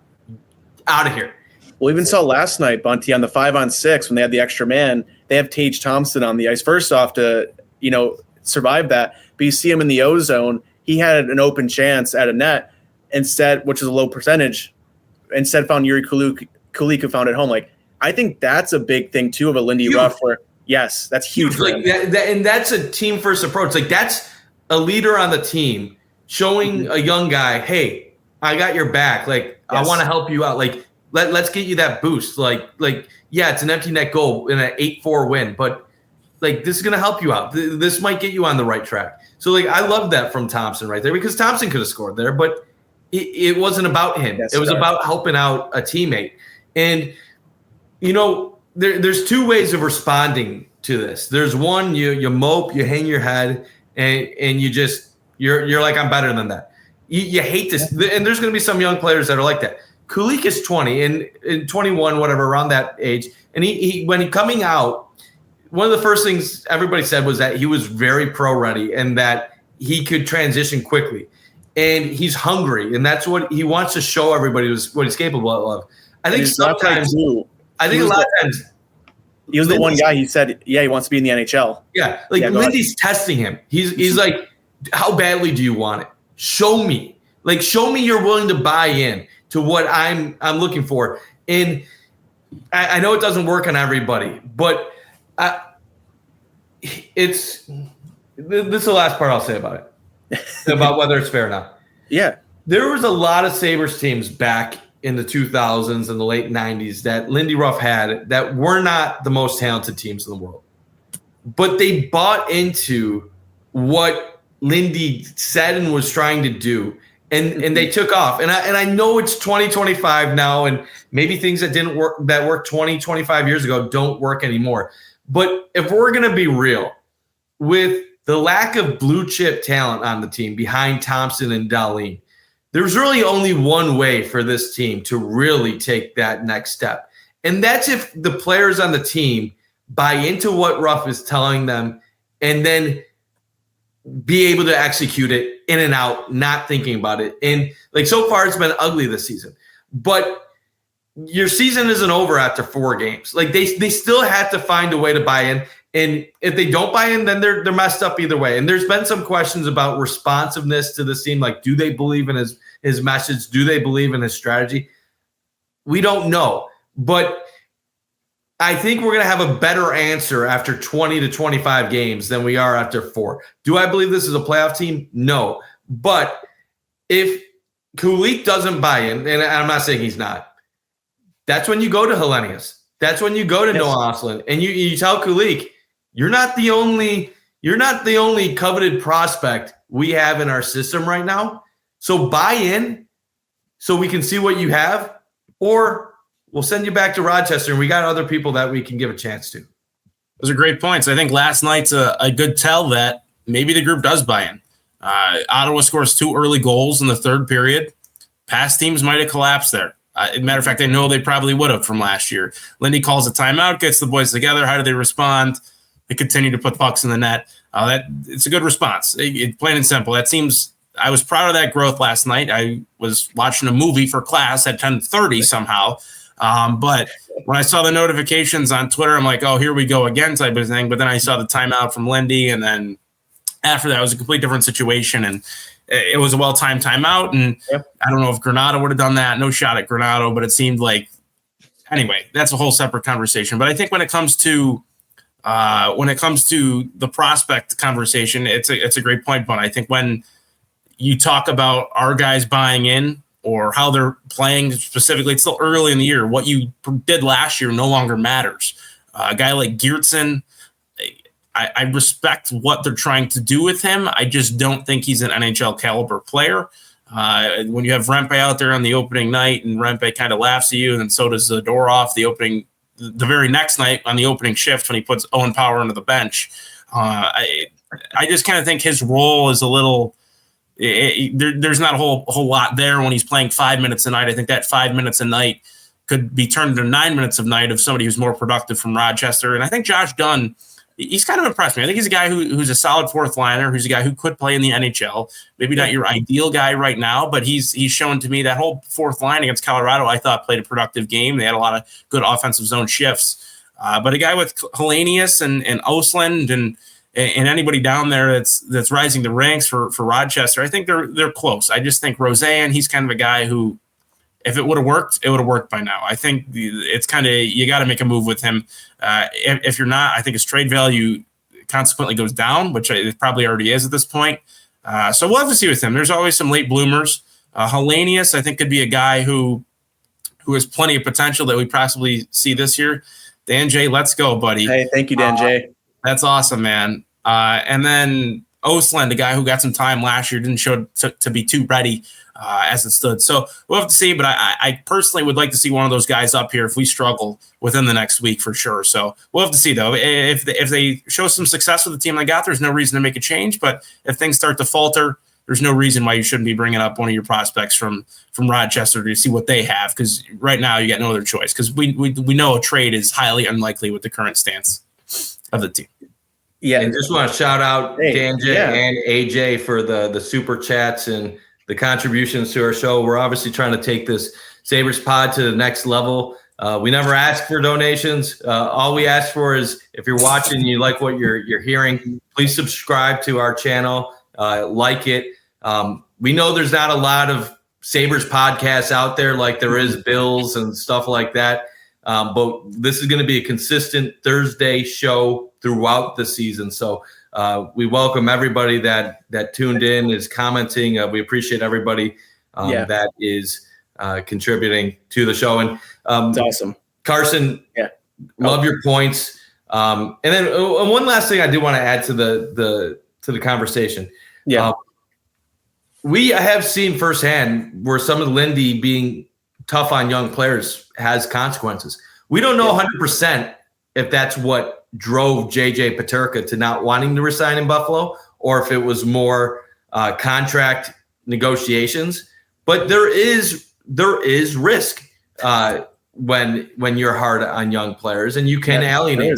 out of here. We even saw last night, Bunty, on the 5-on-6 when they had the extra man, they have Tage Thompson on the ice. First off, to survive that, but you see him in the O-zone. He had an open chance at a net instead, which is a low percentage. Instead, found Yuri Kulik, who found it home. Like, I think that's a big thing too of a Lindy Ruff. Where yes, that's huge. Like and that's a team first approach. Like that's a leader on the team showing a young guy, hey, I got your back. Like I want to help you out. Like. Let's get you that boost. Like, yeah, it's an empty net goal in an 8-4 win, but like, this is going to help you out. This might get you on the right track. So, like, I love that from Thompson right there, because Thompson could have scored there, but it wasn't about him. It was about helping out a teammate. And, you know, there's two ways of responding to this. There's one, you mope, you hang your head, and you just you're like, I'm better than that. You hate this, and there's going to be some young players that are like that. Kulich is 20 and 21, whatever, around that age, and he when he coming out, one of the first things everybody said was that he was very pro ready and that he could transition quickly, and he's hungry, and that's what he wants to show everybody what he's capable of. I think sometimes, a lot of times. He was the one guy he said, yeah, he wants to be in the NHL. Yeah, like Lindy's testing him. He's like, how badly do you want it? Show me. Like, show me you're willing to buy in to what I'm looking for. And I know it doesn't work on everybody, but this is the last part I'll say about it, about whether it's fair or not. Yeah. There was a lot of Sabres teams back in the 2000s and the late 90s that Lindy Ruff had that were not the most talented teams in the world. But they bought into what Lindy said and was trying to do, and they took off. And I know it's 2025 now, and maybe things that didn't work, that worked 20, 25 years ago, don't work anymore. But if we're going to be real, with the lack of blue chip talent on the team behind Thompson and Dahlin, there's really only one way for this team to really take that next step. And that's if the players on the team buy into what Ruff is telling them and then be able to execute it in and out, not thinking about it. And like, so far it's been ugly this season, but your season isn't over after 4 games. Like, they still have to find a way to buy in. And if they don't buy in, then they're messed up either way. And there's been some questions about responsiveness to this team. Like, do they believe in his message? Do they believe in his strategy? We don't know. But I think we're going to have a better answer after 20 to 25 games than we are after 4. Do I believe this is a playoff team? No. But if Kulich doesn't buy in, and I'm not saying he's not, that's when you go to Hellenius. That's when you go to Noah Ostlund, and you tell Kulich, you're not the only coveted prospect we have in our system right now. So buy in so we can see what you have, or we'll send you back to Rochester, and we got other people that we can give a chance to. Those are great points. I think last night's a good tell that maybe the group does buy in. Ottawa scores 2 early goals in the third period. Past teams might have collapsed there. Matter of fact, I know they probably would have from last year. Lindy calls a timeout, gets the boys together. How do they respond? They continue to put pucks in the net. It's a good response. Plain and simple. That seems. I was proud of that growth last night. I was watching a movie for class at 10:30 somehow. But when I saw the notifications on Twitter, I'm like, oh, here we go again type of thing. But then I saw the timeout from Lindy, and then after that, it was a complete different situation. And it was a well-timed timeout. And I don't know if Granato would have done that. No shot at Granato, but it seemed like – anyway, that's a whole separate conversation. But I think when it comes to the prospect conversation, it's a great point, Bundt. I think when you talk about our guys buying in or how they're playing specifically, it's still early in the year. What you did last year no longer matters. A guy like Geertsen, I respect what they're trying to do with him. I just don't think he's an NHL caliber player. When you have Rempe out there on the opening night and Rempe kind of laughs at you, and then so does Zadorov the very next night on the opening shift when he puts Owen Power onto the bench. I just kind of think his role is a little there's not a whole lot there when he's playing 5 minutes a night. I think that 5 minutes a night could be turned into 9 minutes of night of somebody who's more productive from Rochester. And I think Josh Dunn, he's kind of impressed me. I think he's a guy who's a solid fourth liner, who's a guy who could play in the NHL. Maybe not your ideal guy right now, but he's shown to me that whole fourth line against Colorado, I thought, played a productive game. They had a lot of good offensive zone shifts. But a guy with Hellenius and Ostlund and anybody down there that's rising the ranks for Rochester, I think they're close. I just think Roseanne, he's kind of a guy who, if it would have worked, it would have worked by now. I think it's kind of, you got to make a move with him. If you're not, I think his trade value consequently goes down, which it probably already is at this point. So we'll have to see with him. There's always some late bloomers. Hellenius, I think, could be a guy who has plenty of potential that we possibly see this year. Dan J, let's go, buddy. Hey, thank you, Dan J. That's awesome, man. And then Osland, the guy who got some time last year, didn't show to be too ready as it stood. So we'll have to see, but I personally would like to see one of those guys up here if we struggle within the next week for sure. So we'll have to see, though. If they show some success with the team they got, there's no reason to make a change. But if things start to falter, there's no reason why you shouldn't be bringing up one of your prospects from Rochester to see what they have, because right now you got no other choice, because we know a trade is highly unlikely with the current stance of the team. Yeah, and just want to shout out Danja and AJ for the super chats and the contributions to our show. We're obviously trying to take this Sabres pod to the next level. We never ask for donations. All we ask for is, if you're watching and you like what you're hearing, please subscribe to our channel, like it. We know there's not a lot of Sabres podcasts out there like there is Bills and stuff like that. But this is going to be a consistent Thursday show throughout the season. So we welcome everybody that tuned in, is commenting. We appreciate everybody that is contributing to the show. And it's awesome. Carson, love your points. And then one last thing I do want to add to the conversation. We have seen firsthand where some of Lindy being tough on young players has consequences. We don't know 100% if that's what drove JJ Peterka to not wanting to resign in Buffalo, or if it was more contract negotiations. But there is risk when you're hard on young players, and you can alienate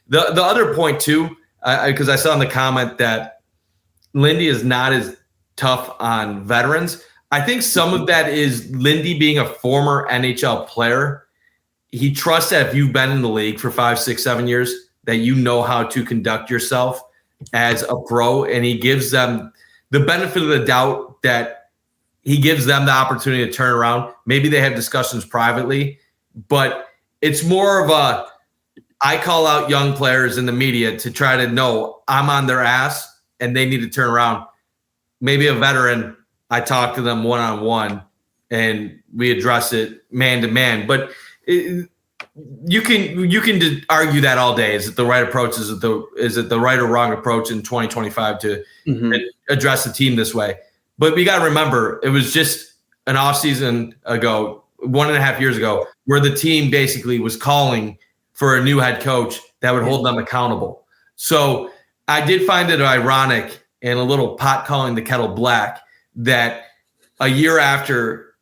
them. The other point too, because I saw in the comment that Lindy is not as tough on veterans. I think some of that is Lindy being a former NHL player. He trusts that if you've been in the league for 5, 6, 7 years, that you know how to conduct yourself as a pro, and he gives them the benefit of the doubt that he gives them the opportunity to turn around. Maybe they have discussions privately, but it's more of a, I call out young players in the media to try to know I'm on their ass and they need to turn around. Maybe a veteran, I talk to them one-on-one and we address it man-to-man. But you can argue that all day. Is it the right approach? Is it the right or wrong approach in 2025 to address the team this way? But we got to remember, it was just an offseason ago, 1.5 years ago, where the team basically was calling for a new head coach that would hold them accountable. So I did find it ironic and a little pot calling the kettle black that a year after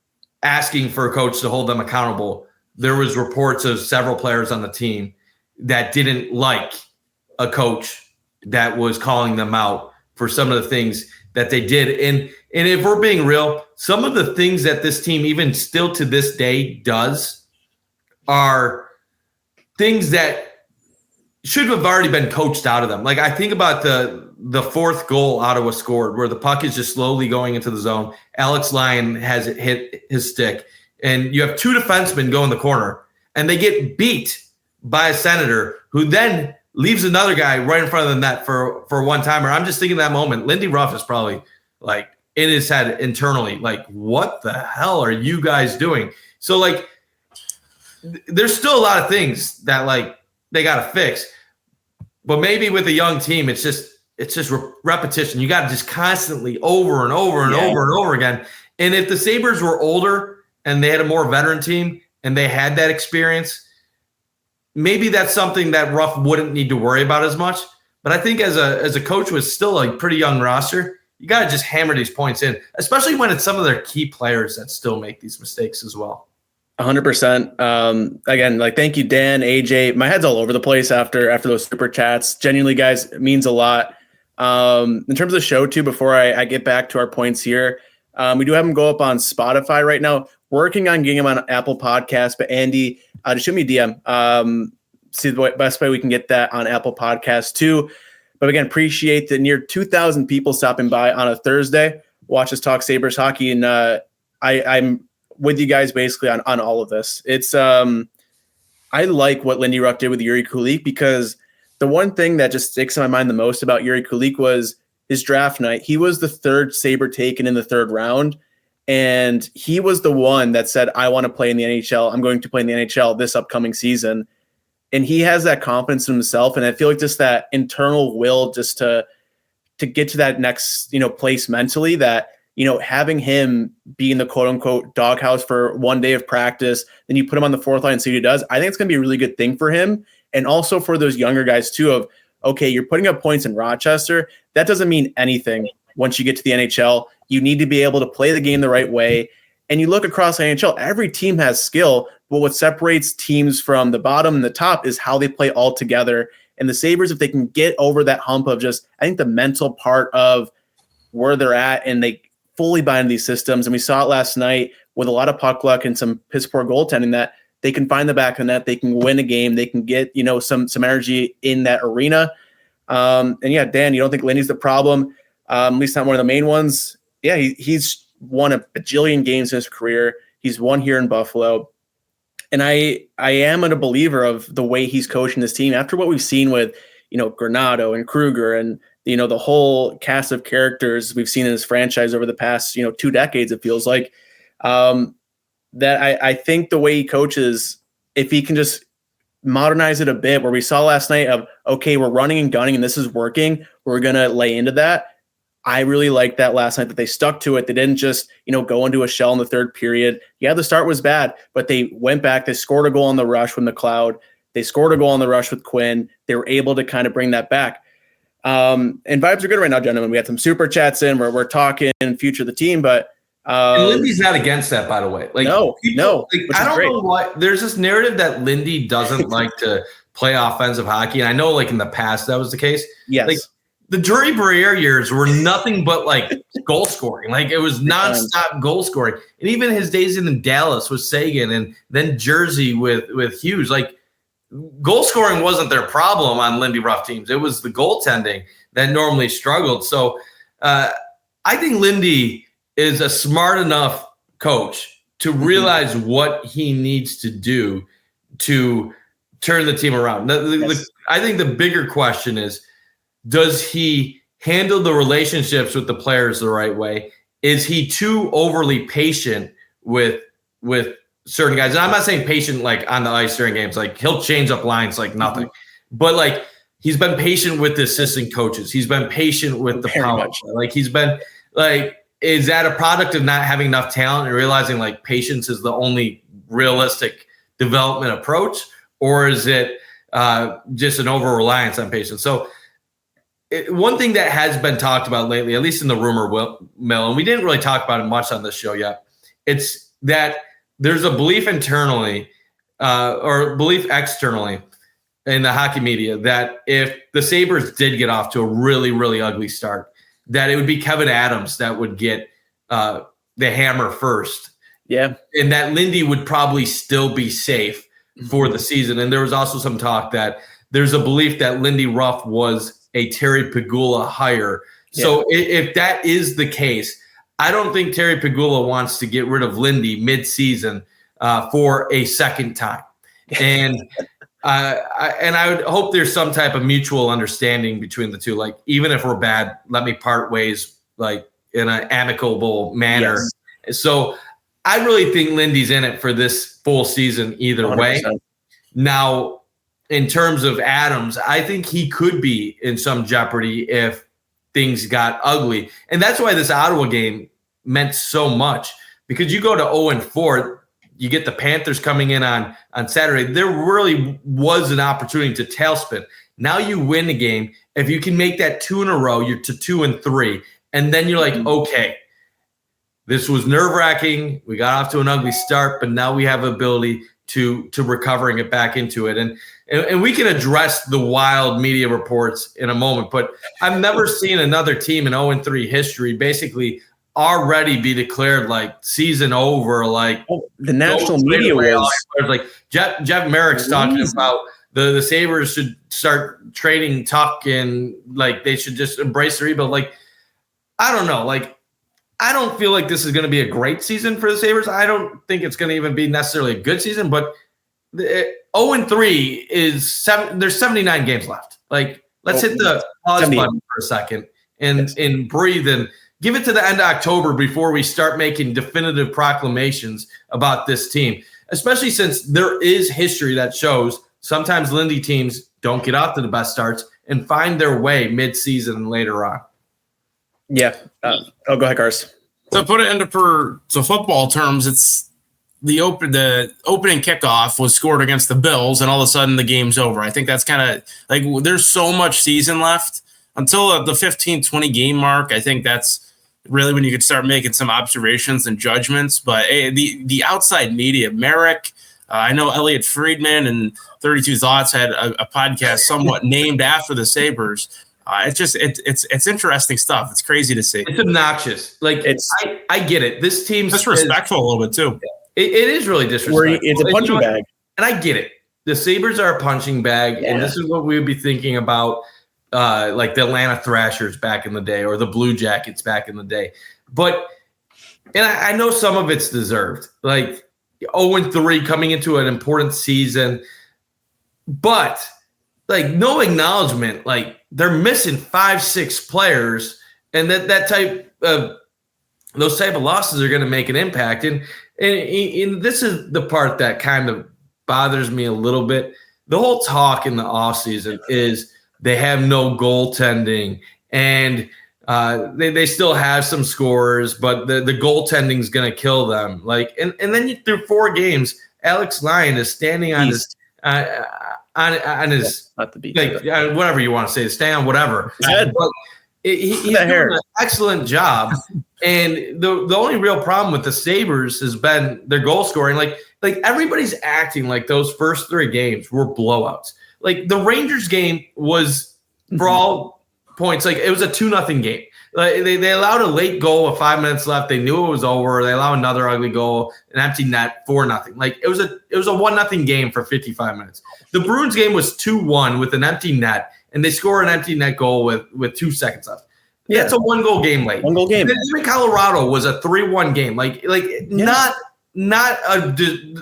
asking for a coach to hold them accountable, there was reports of several players on the team that didn't like a coach that was calling them out for some of the things that they did. And if we're being real, some of the things that this team even still to this day does are things that should have already been coached out of them. Like I think about the fourth goal Ottawa scored, where the puck is just slowly going into the zone. Alex Lyon has it hit his stick, and you have two defensemen go in the corner, and they get beat by a Senator who then leaves another guy right in front of the net for a one-timer. I'm just thinking that moment, Lindy Ruff is probably like in his head internally, like, what the hell are you guys doing? So like, there's still a lot of things that like they got to fix, but maybe with a young team, it's just repetition. You got to just constantly over and over and over and over again. And if the Sabres were older and they had a more veteran team and they had that experience, maybe that's something that Ruff wouldn't need to worry about as much. But I think as a coach with still a pretty young roster, you got to just hammer these points in, especially when it's some of their key players that still make these mistakes as well. 100%. Again, like, thank you, Dan, AJ. My head's all over the place after those super chats. Genuinely, guys, it means a lot. In terms of the show too, before I get back to our points here, we do have them go up on Spotify right now. Working on getting them on Apple Podcasts, but Andy, just shoot me a DM. See the best way we can get that on Apple Podcasts too. But again, appreciate the near 2,000 people stopping by on a Thursday. Watch us talk Sabres hockey, and I'm with you guys basically on all of this. It's I like what Lindy Ruff did with Yuri Kulik, because the one thing that just sticks in my mind the most about Yuri Kulik was his draft night. He was the third Sabre taken in the third round, and he was the one that said, I want to play in the NHL. I'm going to play in the NHL this upcoming season. And he has that confidence in himself. And I feel like just that internal will just to get to that next, place mentally, that, having him be in the quote unquote doghouse for one day of practice, then you put him on the fourth line and see what he does. I think it's going to be a really good thing for him. And also for those younger guys too, of, okay, you're putting up points in Rochester. That doesn't mean anything once you get to the NHL. You need to be able to play the game the right way. And you look across the NHL, every team has skill, but what separates teams from the bottom and the top is how they play all together. And the Sabres, if they can get over that hump of just, I think the mental part of where they're at, and they fully buy into these systems. And we saw it last night with a lot of puck luck and some piss poor goaltending, that they can find the back of the net, they can win a game, they can get, some energy in that arena. And yeah, Dan, you don't think Lindy's the problem? At least not one of the main ones. Yeah, he's won a bajillion games in his career. He's won here in Buffalo. And I am a believer of the way he's coaching this team after what we've seen with, Granato and Kruger and, the whole cast of characters we've seen in his franchise over the past, 2 decades, it feels like. That I think the way he coaches, if he can just modernize it a bit, where we saw last night of, okay, we're running and gunning and this is working, we're going to lay into that. I really liked that last night, that they stuck to it. They didn't just, go into a shell in the third period. Yeah, the start was bad, but they went back. They scored a goal on the rush with McLeod. They scored a goal on the rush with Quinn. They were able to kind of bring that back. And vibes are good right now, gentlemen. We had some super chats in where we're talking future of the team, but and Lindy's not against that, by the way. Like, no. I don't know what. There's this narrative that Lindy doesn't like to play offensive hockey, and I know, in the past that was the case. Yes. The Drury Briere years were nothing but goal scoring. It was nonstop goal scoring. And even his days in Dallas with Sagan and then Jersey with Hughes, goal scoring wasn't their problem on Lindy Ruff teams. It was the goaltending that normally struggled. So I think Lindy is a smart enough coach to realize what he needs to do to turn the team around. I think the bigger question is, does he handle the relationships with the players the right way? Is he too overly patient with certain guys? And I'm not saying patient on the ice during games. He'll change up lines like nothing. Mm-hmm. But he's been patient with the assistant coaches. He's been patient with the power. He's been is that a product of not having enough talent and realizing patience is the only realistic development approach? Or is it just an over-reliance on patience? So one thing that has been talked about lately, at least in the rumor mill, and we didn't really talk about it much on this show yet, it's that there's a belief internally or belief externally in the hockey media that if the Sabres did get off to a really, really ugly start, that it would be Kevin Adams that would get the hammer first. Yeah. And that Lindy would probably still be safe for the season. And there was also some talk that there's a belief that Lindy Ruff was a Terry Pegula hire. Yeah. So if that is the case, I don't think Terry Pegula wants to get rid of Lindy mid-season for a second time. And I would hope there's some type of mutual understanding between the two. Even if we're bad, let me part ways in an amicable manner. Yes. So I really think Lindy's in it for this full season either 100%. Way. Now, in terms of Adams, I think he could be in some jeopardy if things got ugly. And that's why this Ottawa game meant so much, because you go to 0-4, you get the Panthers coming in on Saturday. There really was an opportunity to tailspin. Now you win the game. If you can make that 2 in a row, you're to 2-3. And then you're okay, this was nerve-wracking. We got off to an ugly start, but now we have ability to recovering it back into it. And we can address the wild media reports in a moment, but I've never seen another team in 0-3 history basically already be declared season over. The national media was Jeff Merrick's talking about the Sabres should start trading Tuck and they should just embrace the rebuild. I don't know. I don't feel like this is going to be a great season for the Sabres. I don't think it's going to even be necessarily a good season, but 0-3 is there's 79 games left. Let's hit the pause button for a second and breathe and give it to the end of October before we start making definitive proclamations about this team, especially since there is history that shows sometimes Lindy teams don't get off to the best starts and find their way mid-season and later on. Yeah. Go ahead, Carson. To put it into football terms, it's the opening kickoff was scored against the Bills, and all of a sudden the game's over. I think that's kind of like there's so much season left until the 15-20 game mark. I think that's really when you could start making some observations and judgments. But the outside media, Merrick, I know Elliot Friedman and 32 Thoughts had a podcast somewhat named after the Sabres. It's interesting stuff. It's crazy to see. It's obnoxious. Like I get it. This team's disrespectful a little bit too. It is really disrespectful. It's a punching bag. And I get it. The Sabres are a punching bag, and this is what we would be thinking about like the Atlanta Thrashers back in the day or the Blue Jackets back in the day. But and I know some of it's deserved. Like 0-3 coming into an important season. But like no acknowledgement, like they're missing 5-6 players, and those type of losses are going to make an impact. And this is the part that kind of bothers me a little bit. The whole talk in the offseason is they have no goaltending, and they still have some scorers, but the goaltending is going to kill them. Like, and then through 4 games, Alex Lyon is standing on his on his not the beat, like whatever you want to say, stand whatever. But he's doing an excellent job. And the only real problem with the Sabres has been their goal scoring. Like everybody's acting like those first 3 games were blowouts. Like the Rangers game was, for all points, like it was a 2-0 game. Like they allowed a late goal with 5 minutes left. They knew it was over. They allowed another ugly goal, an empty net, 4-0. Like it was a 1-0 game for 55 minutes. The Bruins game was 2-1 with an empty net, and they score an empty net goal with 2 seconds left. Yeah, it's a 1-goal game late. 1-goal game. Even Colorado was a 3-1 game. Like not a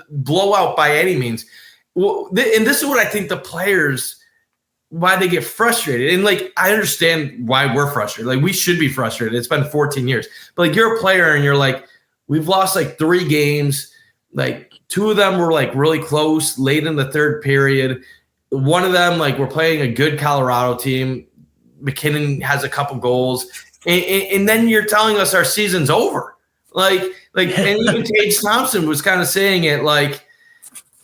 blowout by any means. Well, and this is what I think the players, why they get frustrated. And like I understand why we're frustrated. Like we should be frustrated. It's been 14 years. But like you're a player and you're like, we've lost like 3 games. Like 2 of them were like really close late in the 3rd period. One of them, like we're playing a good Colorado team. McKinnon has a couple goals. And then you're telling us our season's over. Like and even Tage Thompson was kind of saying it like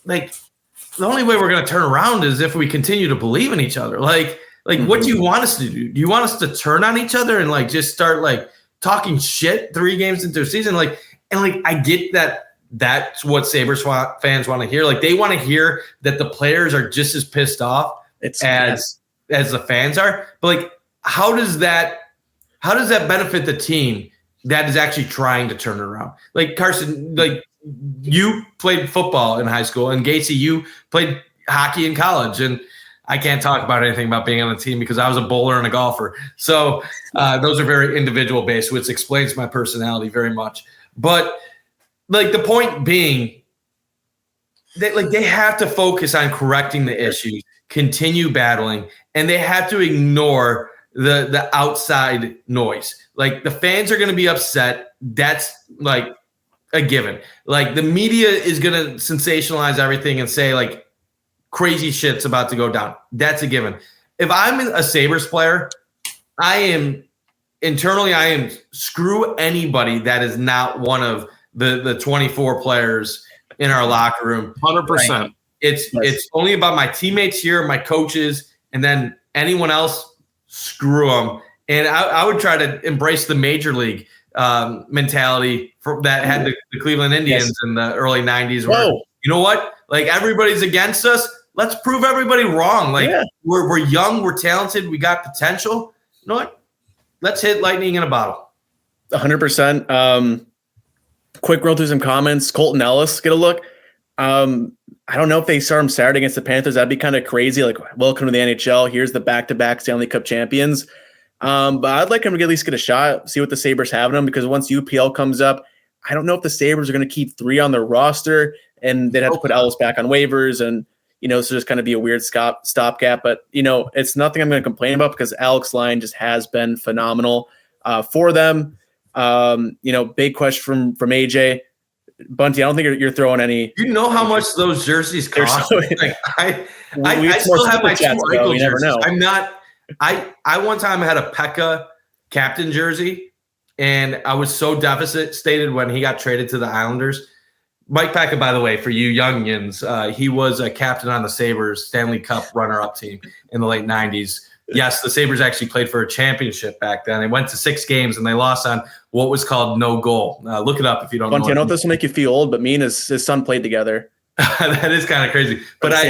the only way we're going to turn around is if we continue to believe in each other. Like what do you want us to do? Do you want us to turn on each other and like just start like talking shit 3 games into a season? Like, and like I get that that's what Sabres fans want to hear. Like they want to hear that the players are just as pissed off as the fans are. But like, how does that benefit the team that is actually trying to turn it around? Like Carson, like you played football in high school, and Gatesy, you played hockey in college, and I can't talk about anything about being on a team because I was a bowler and a golfer. So those are very individual based, which explains my personality very much. But like the point being that like they have to focus on correcting the issues, continue battling, and they have to ignore the outside noise. Like the fans are going to be upset. That's like a given. Like the media is going to sensationalize everything and say like crazy shit's about to go down. That's a given. If I'm a Sabres player, I am screw anybody that is not one of the 24 players in our locker room. 100%. Like, it's only about my teammates here, my coaches, and then anyone else, screw them. And I would try to embrace the major league mentality that had the Cleveland Indians in the early 90s. Where, you know what? Like everybody's against us. Let's prove everybody wrong. Like we're young, we're talented, we got potential. You know what? Let's hit lightning in a bottle. 100%. Quick roll through some comments. Colton Ellis, get a look. I don't know if they start him Saturday against the Panthers. That'd be kind of crazy. Like, welcome to the NHL. Here's the back-to-back Stanley Cup champions. But I'd like him to at least get a shot, see what the Sabres have in him, because once UPL comes up, I don't know if the Sabres are going to keep 3 on their roster, and they'd have to put Ellis back on waivers, and, so just kind of be a weird stopgap. But, it's nothing I'm going to complain about because Alex Lyon just has been phenomenal for them. Big question from AJ. Bunty, I don't think you're throwing any. You know how much those jerseys cost? Like, I still have my two Eichel jerseys. I'm not. I one time had a Pekka captain jersey, and I was so devastated when he got traded to the Islanders. Mike Pekka, by the way, for you youngins, he was a captain on the Sabres Stanley Cup runner-up team in the late 90s. Yes, the Sabres actually played for a championship back then. They went to 6 games, and they lost on what was called no goal. Look it up if you don't know. I know this will make you feel old, but me and his son played together. That is kind of crazy. But I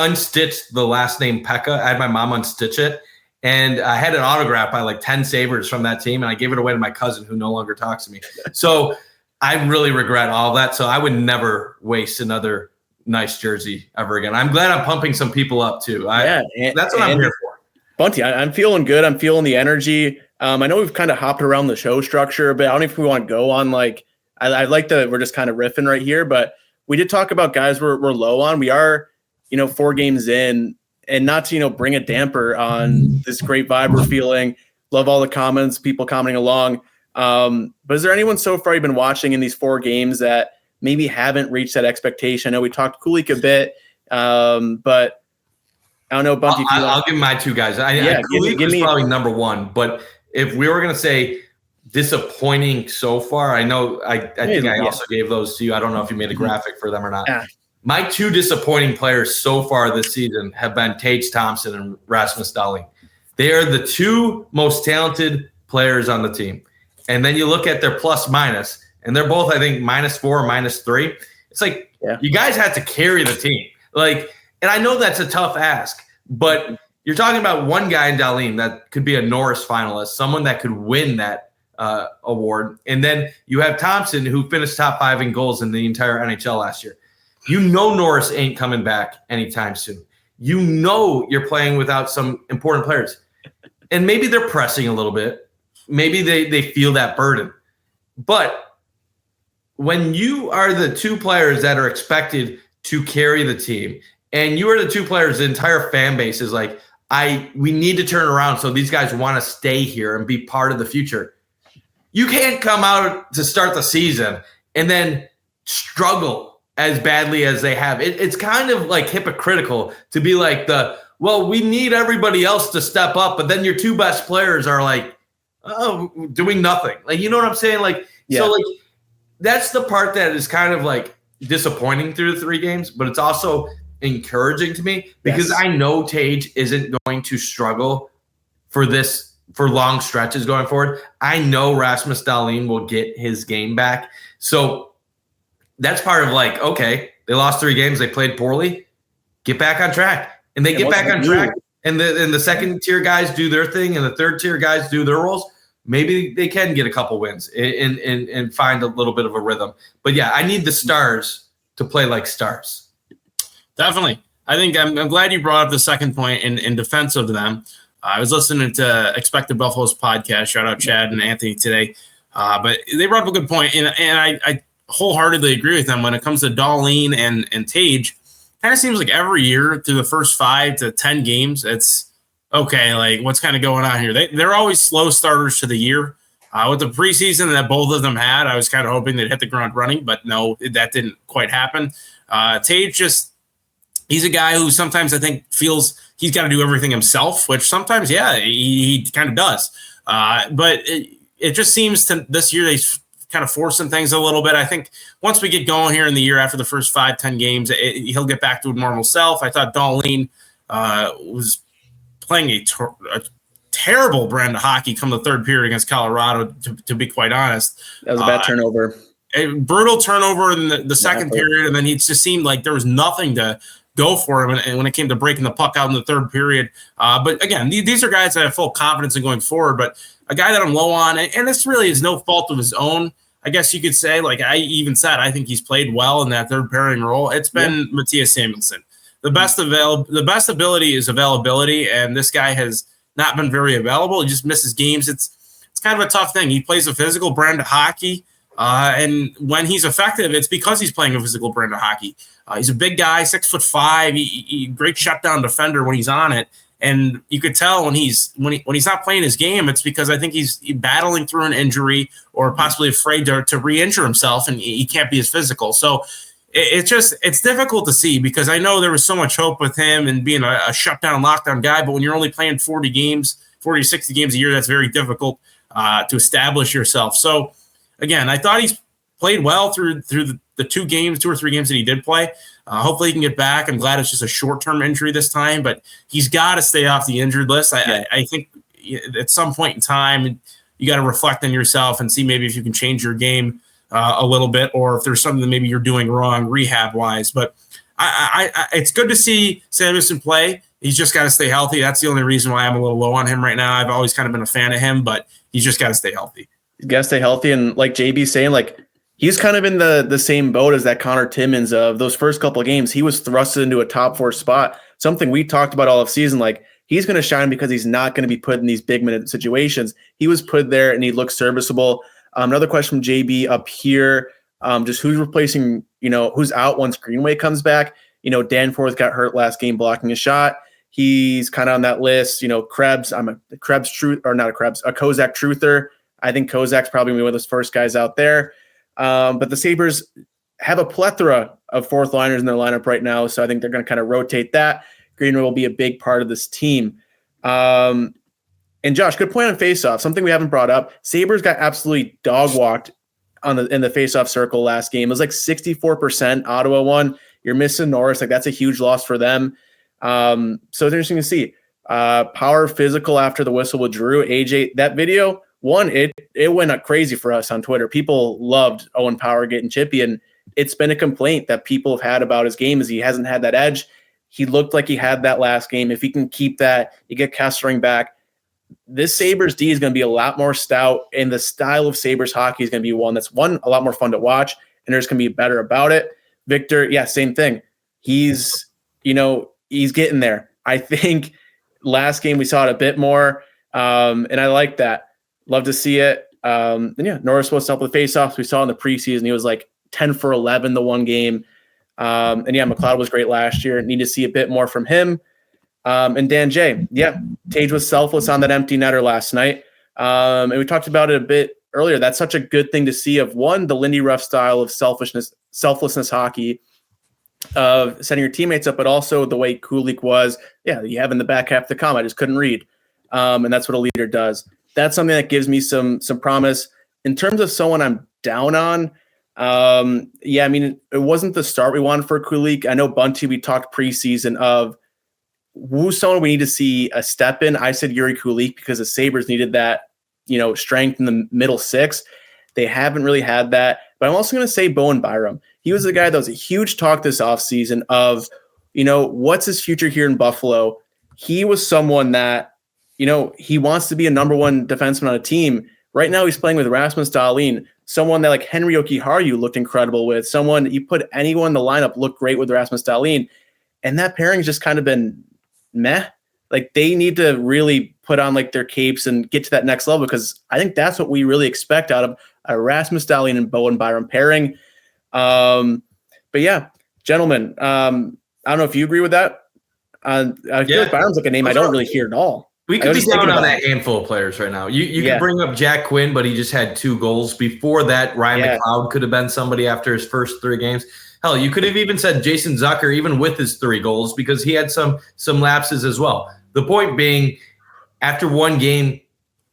unstitched the last name Pekka. I had my mom unstitch it, and I had an autograph by like 10 Sabres from that team, and I gave it away to my cousin who no longer talks to me. So I really regret all of that. So I would never waste another nice jersey ever again. I'm glad I'm pumping some people up too. That's what I'm here for. Bunty, I'm feeling good. I'm feeling the energy. I know we've kind of hopped around the show structure, but I don't know if we want to go on like I like that we're just kind of riffing right here, but we did talk about guys we're low on. We are, 4 games in, and not to, bring a damper on this great vibe we're feeling. Love all the comments, people commenting along. But is there anyone so far you've been watching in these 4 games that maybe haven't reached that expectation? I know we talked Kulik a bit, but I don't know, Bunty. I'll give my 2 guys. Kulik is probably number 1, but if we were going to say disappointing so far, I know I think I also gave those to you. I don't know if you made a graphic for them or not. Yeah. My 2 disappointing players so far this season have been Tage Thompson and Rasmus Dahlin. They are the 2 most talented players on the team. And then you look at their plus minus, and they're both, I think, -4 or -3. It's like, you guys had to carry the team. Like, and I know that's a tough ask, but you're talking about one guy in Dahlin that could be a Norris finalist, someone that could win that award. And then you have Thompson, who finished top 5 in goals in the entire NHL last year. Norris ain't coming back anytime soon. You're playing without some important players. And maybe they're pressing a little bit. Maybe they feel that burden. But when you are the 2 players that are expected to carry the team, and you are the 2 players, the entire fan base is like, we need to turn around so these guys want to stay here and be part of the future. You can't come out to start the season and then struggle as badly as they have. It's kind of like hypocritical to be like we need everybody else to step up, but then your 2 best players are like, doing nothing. Like, you know what I'm saying? Like, So like, that's the part that is kind of like disappointing through the 3 games, but it's also encouraging to me because I know Tage isn't going to struggle for long stretches going forward. I know Rasmus Dahlin will get his game back. So that's part of like, okay, they lost 3 games. They played poorly. Get back on track. And they get back on track. And the second tier guys do their thing and the third tier guys do their roles. Maybe they can get a couple wins and find a little bit of a rhythm. But yeah, I need the stars to play like stars. Definitely. I think I'm glad you brought up the second point in defense of them. I was listening to Expected Buffalo's podcast. Shout out Chad and Anthony today. But they brought up a good point, and I wholeheartedly agree with them when it comes to Dahlin and Tage. Kind of seems like every year through the first 5 to 10 games, it's okay, like what's kind of going on here? They're always slow starters to the year. With the preseason that both of them had, I was kind of hoping they'd hit the ground running, but no, that didn't quite happen. Tage he's a guy who sometimes I think feels he's got to do everything himself, which sometimes, he kind of does. But it just seems to this year they kind of forcing things a little bit. I think once we get going here in the year after the first 5-10 games, he'll get back to a normal self. I thought Dahlin was playing a terrible brand of hockey come the 3rd period against Colorado, to be quite honest. That was a bad turnover. A brutal turnover in the second period, and then he just seemed like there was nothing to go for him and when it came to breaking the puck out in the 3rd period. But again, these are guys that have full confidence in going forward, but a guy that I'm low on, and this really is no fault of his own, I guess you could say, like I even said, I think he's played well in that 3rd pairing role. It's been Matthias Samuelsson. The best ability is availability, and this guy has not been very available. He just misses games. It's kind of a tough thing. He plays a physical brand of hockey, and when he's effective, it's because he's playing a physical brand of hockey. He's a big guy, 6'5". He great shutdown defender when he's on it, And you could tell when he's not playing his game, it's because I think he's battling through an injury or possibly afraid to re-injure himself, and he can't be as physical. So it's difficult to see, because I know there was so much hope with him and being a shutdown, lockdown guy, but when you're only playing 40 to 60 games a year, that's very difficult to establish yourself. So again, I thought he's played well through the 2 or 3 games that he did play. Hopefully he can get back. I'm glad it's just a short-term injury this time, but he's got to stay off the injured list. I think at some point in time, you got to reflect on yourself and see maybe if you can change your game a little bit, or if there's something that maybe you're doing wrong rehab-wise. But it's good to see Samuelson play. He's just got to stay healthy. That's the only reason why I'm a little low on him right now. I've always kind of been a fan of him, but he's just got to stay healthy. He's got to stay healthy, and like JB's saying, like, he's kind of in the same boat as that Connor Timmins of those first couple of games. He was thrusted into a top 4 spot, something we talked about all of season. Like, he's going to shine because he's not going to be put in these big minute situations. He was put there and he looked serviceable. Another question from JB up here, just who's replacing, who's out once Greenway comes back. Danforth got hurt last game blocking a shot. He's kind of on that list. Krebs, I'm a Kozak truther. I think Kozak's probably one of those first guys out there. But the Sabres have a plethora of fourth liners in their lineup right now, so I think they're going to kind of rotate that. Greenway will be a big part of this team. And Josh, good point on faceoff. Something we haven't brought up. Sabres got absolutely dog walked in the faceoff circle last game. It was like 64%. Ottawa won. You're missing Norris. Like, that's a huge loss for them. So it's interesting to see. Power physical after the whistle with Drew. AJ, that video. It went up crazy for us on Twitter. People loved Owen Power getting chippy, and it's been a complaint that people have had about his game is he hasn't had that edge. He looked like he had that last game. If he can keep that, you get Kessering back. This Sabres D is going to be a lot more stout, and the style of Sabres hockey is going to be one that's a lot more fun to watch, and there's going to be better about it. Victor, yeah, same thing. He's getting there. I think last game we saw it a bit more, and I like that. Love to see it. And yeah, Norris was up with faceoffs. We saw in the preseason he was like 10 for 11 the one game. And yeah, McLeod was great last year. Need to see a bit more from him. And Dan J. Yeah, Tage was selfless on that empty netter last night. And we talked about it a bit earlier. That's such a good thing to see of one, the Lindy Ruff style of selflessness hockey, of setting your teammates up, but also the way Kulich was. Yeah, you have in the back half to come. I just couldn't read. And that's what a leader does. That's something that gives me some promise. In terms of someone I'm down on, it wasn't the start we wanted for Kulich. I know Bunty, we talked preseason of who's someone we need to see a step in. I said Yuri Kulich because the Sabres needed that, strength in the middle 6. They haven't really had that. But I'm also going to say Bowen Byram. He was the guy that was a huge talk this offseason of, what's his future here in Buffalo? He was someone that, he wants to be a number 1 defenseman on a team. Right now he's playing with Rasmus Dahlin, someone that like Henry Okiharu looked incredible with, someone you put anyone in the lineup looked great with Rasmus Dahlin. And that pairing's just kind of been meh. Like, they need to really put on like their capes and get to that next level, because I think that's what we really expect out of a Rasmus Dahlin and Bowen Byram pairing. But yeah, gentlemen, I don't know if you agree with that. I feel like Byram's like a name I don't really hear at all. We could be down on that handful of players right now. You can bring up Jack Quinn, but he just had 2 goals. Before that, Ryan McLeod could have been somebody after his first 3 games. Hell, you could have even said Jason Zucker, even with his 3 goals, because he had some lapses as well. The point being, after 1 game,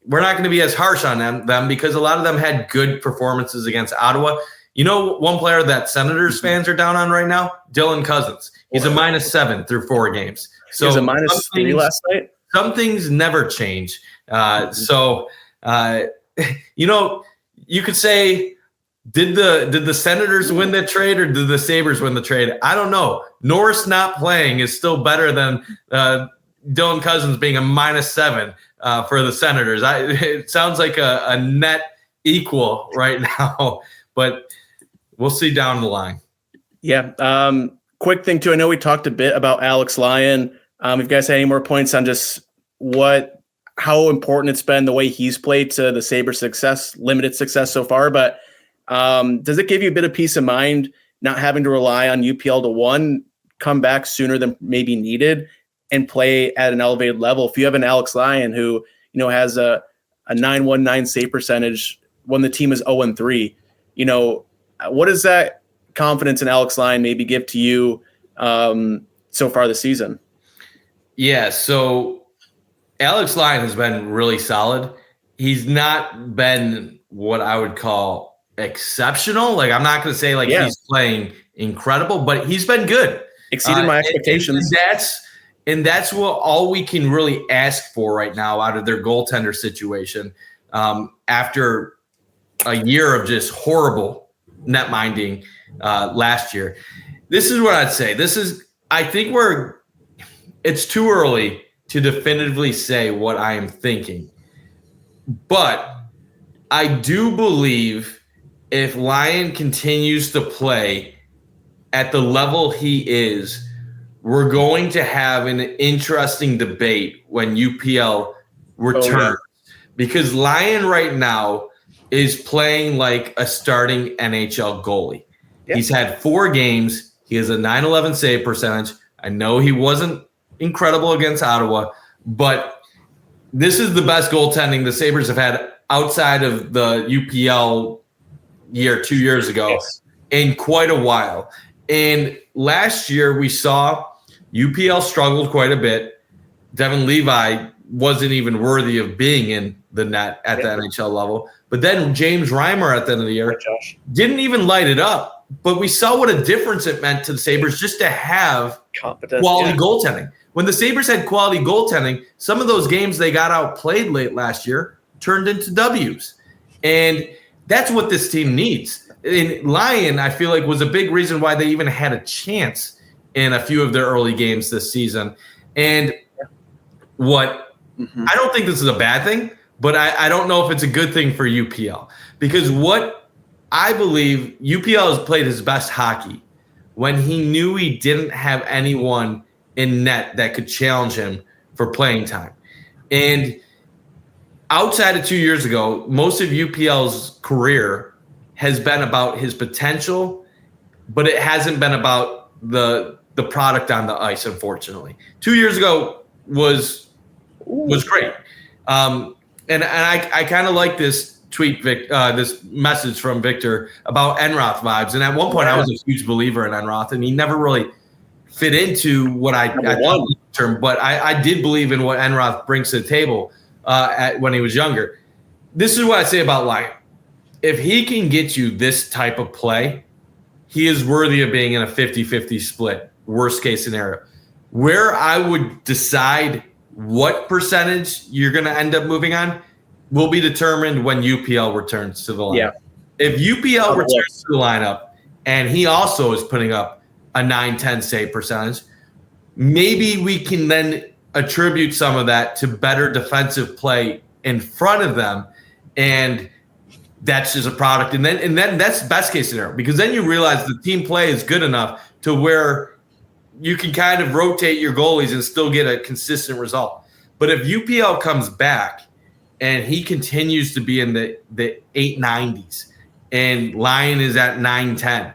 we're not going to be as harsh on them because a lot of them had good performances against Ottawa. One player that Senators fans are down on right now? Dylan Cousins. He's a -7 through 4 games. So he was a -3 last night. Some things never change. You could say, did the Senators win that trade or did the Sabres win the trade? I don't know. Norris not playing is still better than Dylan Cousins being a -7 for the Senators. It sounds like a net equal right now, but we'll see down the line. Yeah. Quick thing too. I know we talked a bit about Alex Lyon. If you guys had any more points on just how important it's been the way he's played to the Sabres limited success so far, but does it give you a bit of peace of mind not having to rely on UPL to come back sooner than maybe needed? and play at an elevated level. If you have an Alex Lyon who, has a 919 save percentage when the team is 0-3, what does that confidence in Alex Lyon maybe give to you so far this season? Yeah, so Alex Lyon has been really solid. He's not been what I would call exceptional. Like, I'm not going to say he's playing incredible, but he's been good. Exceeded my expectations. And that's what all we can really ask for right now out of their goaltender situation after a year of just horrible net minding last year. This is what I'd say. I think it's too early to definitively say what I am thinking. But I do believe if Lyon continues to play at the level he is, we're going to have an interesting debate when UPL returns. Because Lyon right now is playing like a starting NHL goalie. Yep. He's had 4 games. He has a 911 save percentage. I know he wasn't incredible against Ottawa, but this is the best goaltending the Sabres have had outside of the UPL year 2 years ago in quite a while. And last year we saw UPL struggled quite a bit. Devin Levi wasn't even worthy of being in the net at the NHL level. But then James Reimer at the end of the year didn't even light it up. But we saw what a difference it meant to the Sabres just to have quality goaltending. When the Sabres had quality goaltending, some of those games they got outplayed late last year turned into W's. And that's what this team needs. And Lyon, I feel like, was a big reason why they even had a chance in a few of their early games this season. And I don't think this is a bad thing, but I don't know if it's a good thing for UPL. Because what I believe UPL has played his best hockey when he knew he didn't have anyone in net that could challenge him for playing time. And outside of 2 years ago, most of UPL's career has been about his potential, but it hasn't been about the product on the ice, unfortunately. 2 years ago was great. And I kind of like this tweet, this message from Victor about Enroth vibes. And at one point, I was a huge believer in Enroth, and he never really fit into what I thought term. But I did believe in what Enroth brings to the table when he was younger. This is what I say about Lyon. If he can get you this type of play, he is worthy of being in a 50-50 split, worst case scenario. Where I would decide what percentage you're going to end up moving on will be determined when UPL returns to the lineup. Yeah. If UPL returns to the lineup and he also is putting up a 9-10 save percentage, maybe we can then attribute some of that to better defensive play in front of them, and that's just a product. And then that's best case scenario, because then you realize the team play is good enough to where you can kind of rotate your goalies and still get a consistent result. But if UPL comes back and he continues to be in the 890s and Lyon is at 910,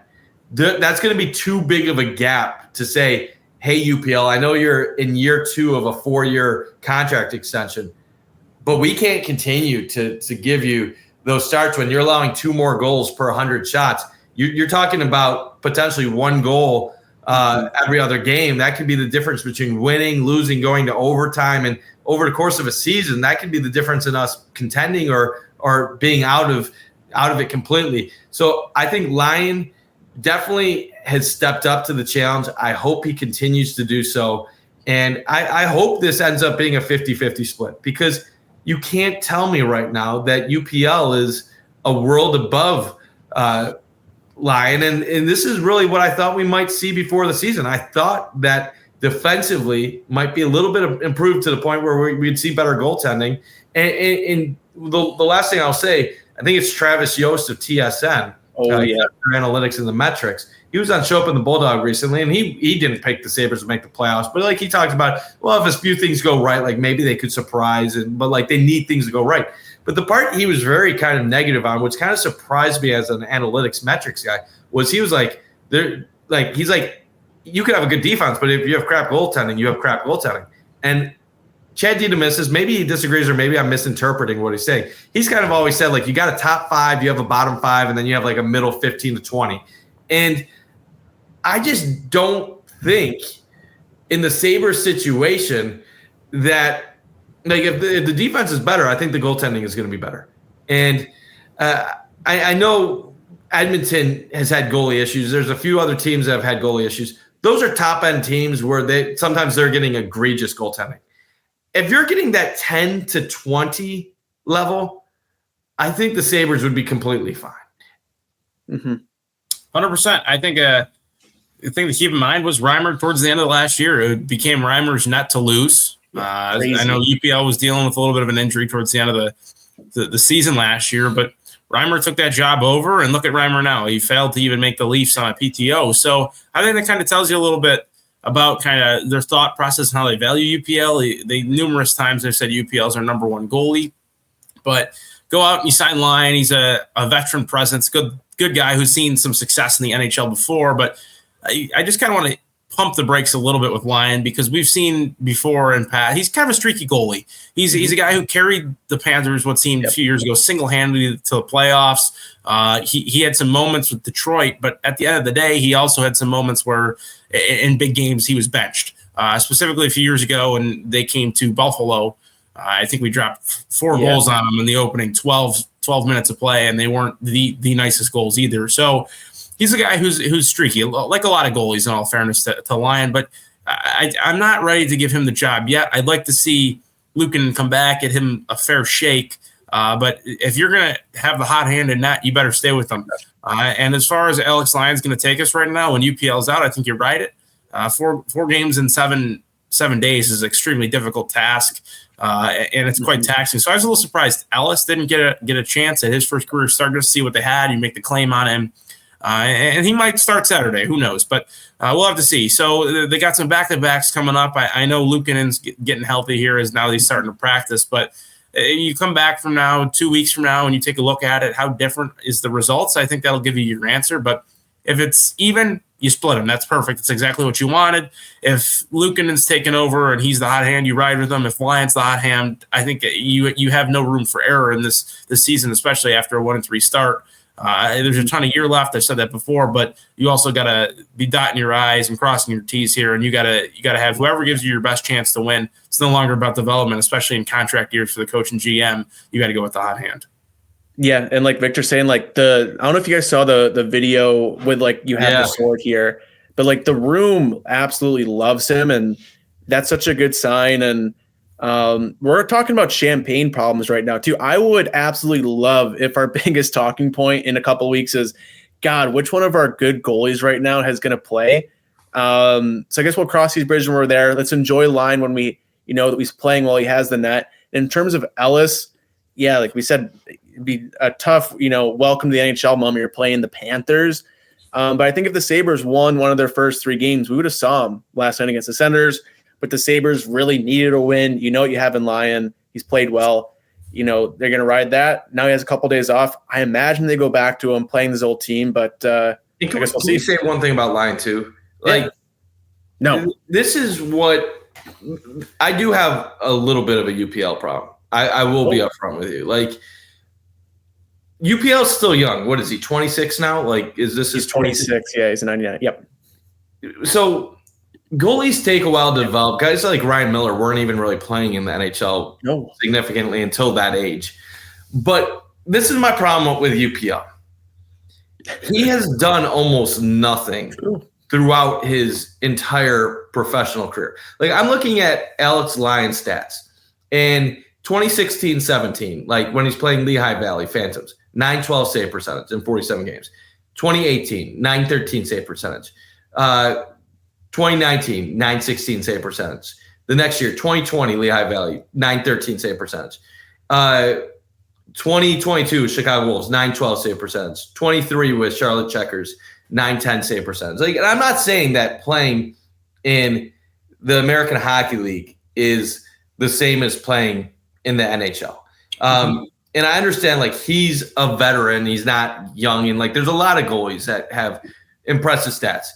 that's going to be too big of a gap to say, hey, UPL, I know you're in year 2 of a 4-year contract extension, but we can't continue to give you those starts when you're allowing 2 more goals per 100 shots. You're talking about potentially 1 goal every other game. That could be the difference between winning, losing, going to overtime. And over the course of a season, that could be the difference in us contending or being out of it completely. So I think Lyon definitely has stepped up to the challenge. I hope he continues to do so. And I hope this ends up being a 50-50 split, because you can't tell me right now that UPL is a world above Lyon. And this is really what I thought we might see before the season. I thought that defensively might be a little bit improved to the point where we'd see better goaltending. And the last thing I'll say, I think it's Travis Yost of TSN. Analytics and the metrics. He was on Show Up in the Bulldog recently, and he didn't pick the Sabres to make the playoffs. But he talked about, well, if a few things go right, maybe they could surprise, but they need things to go right. But the part he was very kind of negative on, which kind of surprised me as an analytics metrics guy, was he was he's you could have a good defense, but if you have crap goaltending, you have crap goaltending. And Chad Didymus, maybe he disagrees or maybe I'm misinterpreting what he's saying. He's kind of always said, like, you got a top 5, you have a bottom 5, and then you have like a middle 15 to 20. And I just don't think in the Sabres situation that, like, if the defense is better, I think the goaltending is going to be better. And I know Edmonton has had goalie issues. There's a few other teams that have had goalie issues. Those are top-end teams where sometimes they're getting egregious goaltending. If you're getting that 10 to 20 level, I think the Sabres would be completely fine. 100%. I think the thing to keep in mind was Reimer towards the end of last year. It became Reimer's net to lose. I know UPL was dealing with a little bit of an injury towards the end of the season last year, but Reimer took that job over, and look at Reimer now. He failed to even make the Leafs on a PTO. So I think that kind of tells you a little bit about kind of their thought process and how they value UPL. They numerous times they've said UPL is their number one goalie, but go out and you sign Lyon. He's a veteran presence, good guy who's seen some success in the NHL before. But I just kind of want to pump the brakes a little bit with Lyon because we've seen before in Pat. He's kind of a streaky goalie. He's a guy who carried the Panthers what seemed a few years ago single-handedly to the playoffs. He had some moments with Detroit, but at the end of the day, he also had some moments where in big games he was benched. Specifically a few years ago when they came to Buffalo, I think we dropped 4 goals on them in the opening 12 minutes of play, and they weren't the nicest goals either. So he's a guy who's streaky, like a lot of goalies in all fairness to Lyon, but I'm not ready to give him the job yet. I'd like to see Luukkonen come back, get him a fair shake. But if you're going to have the hot hand in that, you better stay with them. And as far as Alex Lyon's going to take us right now, when UPL's out, I think you're right. Four games in seven days is an extremely difficult task, and it's quite taxing. So I was a little surprised Ellis didn't get a chance at his first career start to see what they had. You make the claim on him. And he might start Saturday. Who knows? But we'll have to see. So they got some back-to-backs coming up. I know Luukkonen's getting healthy here as now he's starting to practice. But you come back from now, 2 weeks from now, and you take a look at it, how different is the results? I think that'll give you your answer. But if it's even, you split them. That's perfect. That's exactly what you wanted. If Luukkonen's taken over and he's the hot hand, you ride with him. If Lyon's the hot hand, I think you have no room for error in this season, especially after a 1-3 start. There's a ton of year left. I said that before, but you also got to be dotting your I's and crossing your T's here, and you got to have whoever gives you your best chance to win. It's no longer about development, especially in contract years for the coach and GM. You got to go with the hot hand. Yeah, and like Victor's saying, like I don't know if you guys saw the video with like you have the sword here, but like the room absolutely loves him, and that's such a good sign. And we're talking about champagne problems right now too. I would absolutely love if our biggest talking point in a couple of weeks is, God, which one of our good goalies right now is going to play? So I guess we'll cross these bridges when we're there. Let's enjoy Lyon when we, that he's playing while he has the net. In terms of Ellis, yeah, like we said, it'd be a tough, welcome to the NHL moment. You're playing the Panthers. But I think if the Sabres won one of their first 3 games, we would have saw him last night against the Senators. But the Sabres really needed a win. What you have in Lyon. He's played well. They're going to ride that. Now he has a couple days off. I imagine they go back to him playing this old team. But I guess we'll see. Can we say one thing about Lyon too? No. This is what – I do have a little bit of a UPL problem. I will be upfront with you. Like, UPL is still young. What is he, 26 now? He's 26. Yeah, he's a 99. Yep. So – goalies take a while to develop. Guys like Ryan Miller weren't even really playing in the NHL significantly until that age. But this is my problem with UPL. He has done almost nothing throughout his entire professional career. Like, I'm looking at Alex Lyon's stats. And 2016-17, like when he's playing Lehigh Valley Phantoms, 912 save percentage in 47 games. 2018, 913 save percentage. 2019, 916 save percentage. The next year, 2020, Lehigh Valley, 913 save percentage. 2022, Chicago Wolves, 912 save percentage. 23 with Charlotte Checkers, 910 save percentage. Like, and I'm not saying that playing in the American Hockey League is the same as playing in the NHL. And I understand, like, he's a veteran. He's not young. And, like, there's a lot of goalies that have impressive stats.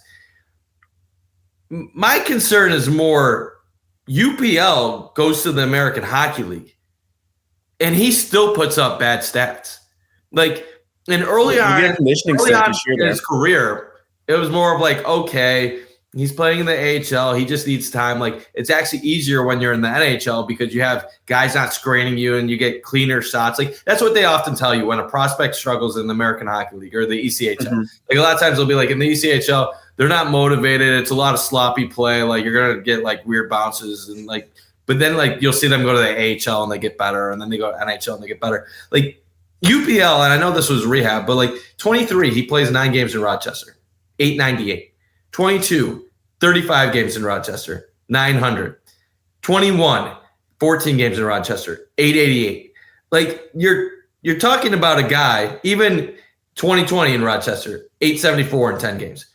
My concern is more UPL goes to the American Hockey League, and he still puts up bad stats. Like, and early on in his career, it was more of like, okay, he's playing in the AHL. He just needs time. Like, it's actually easier when you're in the NHL because you have guys not screening you and you get cleaner shots. Like, that's what they often tell you when a prospect struggles in the American Hockey League or the ECHL. Mm-hmm. Like, a lot of times they'll be like, in the ECHL, they're not motivated. It's a lot of sloppy play. Like, you're going to get like weird bounces and like, but then like you'll see them go to the AHL and they get better, and then they go to NHL and they get better. Like UPL, and I know this was rehab, but like 23, he plays 9 games in Rochester, 898. 22, 35 games in Rochester, 900. 21, 14 games in Rochester, 888. Like you're talking about a guy, even 2020 in Rochester, 874 in 10 games.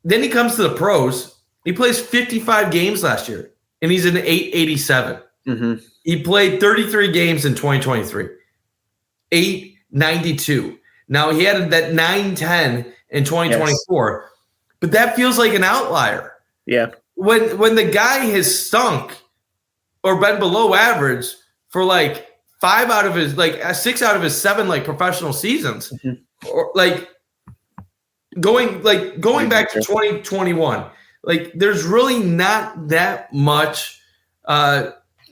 Then he comes to the pros. He plays 55 games last year, and he's an 887. Mm-hmm. He played 33 games in 2023, 892. Now, he had that 910 in 2024, yes, but that feels like an outlier. Yeah. When the guy has stunk or been below average for like 6 out of his 7 like professional seasons, mm-hmm, or like going back to 2021, like there's really not that much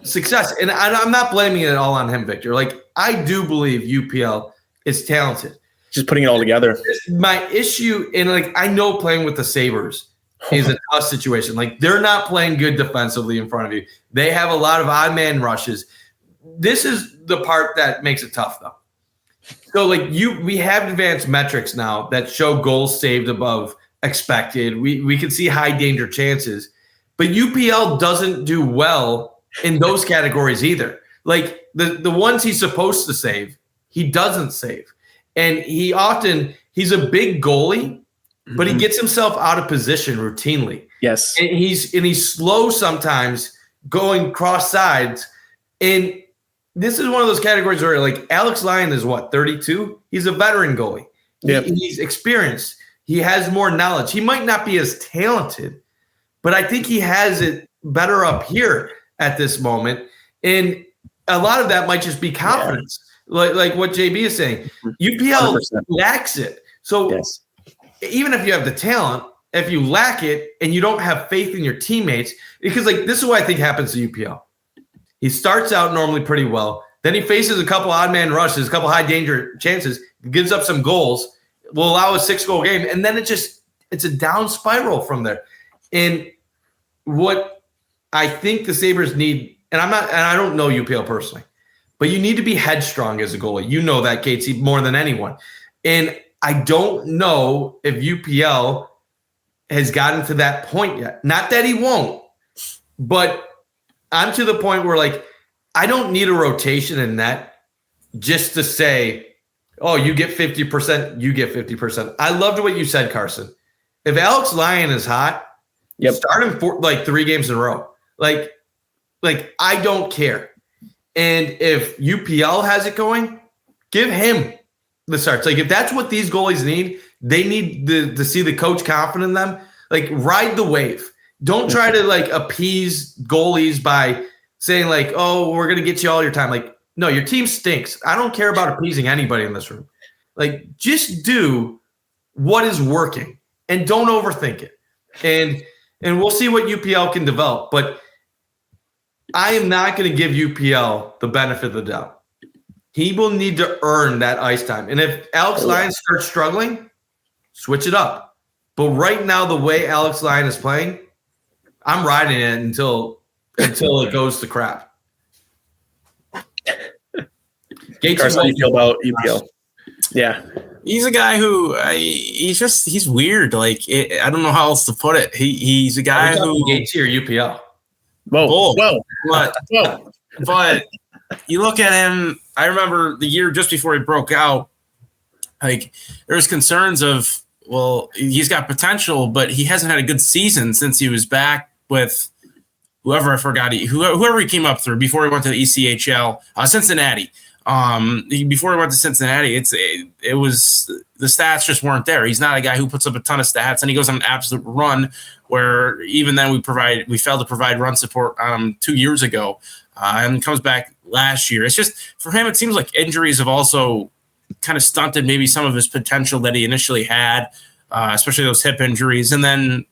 success. And I'm not blaming it all on him, Victor. Like, I do believe UPL is talented. Just putting it all together. My issue, and like I know playing with the Sabres is a tough situation. Like, they're not playing good defensively in front of you. They have a lot of odd man rushes. This is the part that makes it tough, though. So, like, we have advanced metrics now that show goals saved above expected. We can see high danger chances, but UPL doesn't do well in those categories either. Like the ones he's supposed to save, he doesn't save. And he's a big goalie, but he gets himself out of position routinely. Yes. And he's slow sometimes going cross sides. And this is one of those categories where, like, Alex Lyon is 32? He's a veteran goalie. Yep. He's experienced. He has more knowledge. He might not be as talented, but I think he has it better up here at this moment. And a lot of that might just be confidence. Yeah. Like what JB is saying. UPL 100%. Lacks it. So yes, even if you have the talent, if you lack it and you don't have faith in your teammates, because like this is what I think happens to UPL. He starts out normally pretty well. Then he faces a couple odd man rushes, a couple high danger chances, gives up some goals, will allow a 6-goal game, and then it's a down spiral from there. And what I think the Sabres need, and I don't know UPL personally, but you need to be headstrong as a goalie. You know that, Gatesy, more than anyone. And I don't know if UPL has gotten to that point yet. Not that he won't, but I'm to the point where, like, I don't need a rotation in net just to say, oh, you get 50%, you get 50%. I loved what you said, Carson. If Alex Lyon is hot, yep, start him for like 3 games in a row. Like I don't care. And if UPL has it going, give him the starts. Like, if that's what these goalies need, they need to see the coach confident in them. Like, ride the wave. Don't try to like appease goalies by saying like, oh, we're going to get you all your time. Like, no, your team stinks. I don't care about appeasing anybody in this room. Like, just do what is working and don't overthink it. And we'll see what UPL can develop. But I am not going to give UPL the benefit of the doubt. He will need to earn that ice time. And if Alex Lyon starts struggling, switch it up. But right now, the way Alex Lyon is playing, I'm riding it until it goes to crap. Carson, how do you feel about UPL? Yeah. He's a guy who he's weird. Like, I don't know how else to put it. He's a guy who Gatesy or UPL. Whoa. But you look at him. I remember the year just before he broke out. Like, there was concerns of, well, he's got potential, but he hasn't had a good season since he was back with whoever he came up through before he went to the ECHL, Cincinnati. Before he went to Cincinnati, it was the stats just weren't there. He's not a guy who puts up a ton of stats, and he goes on an absolute run where even then we failed to provide run support 2 years ago, and comes back last year. It's just for him, it seems like injuries have also kind of stunted maybe some of his potential that he initially had, especially those hip injuries, and then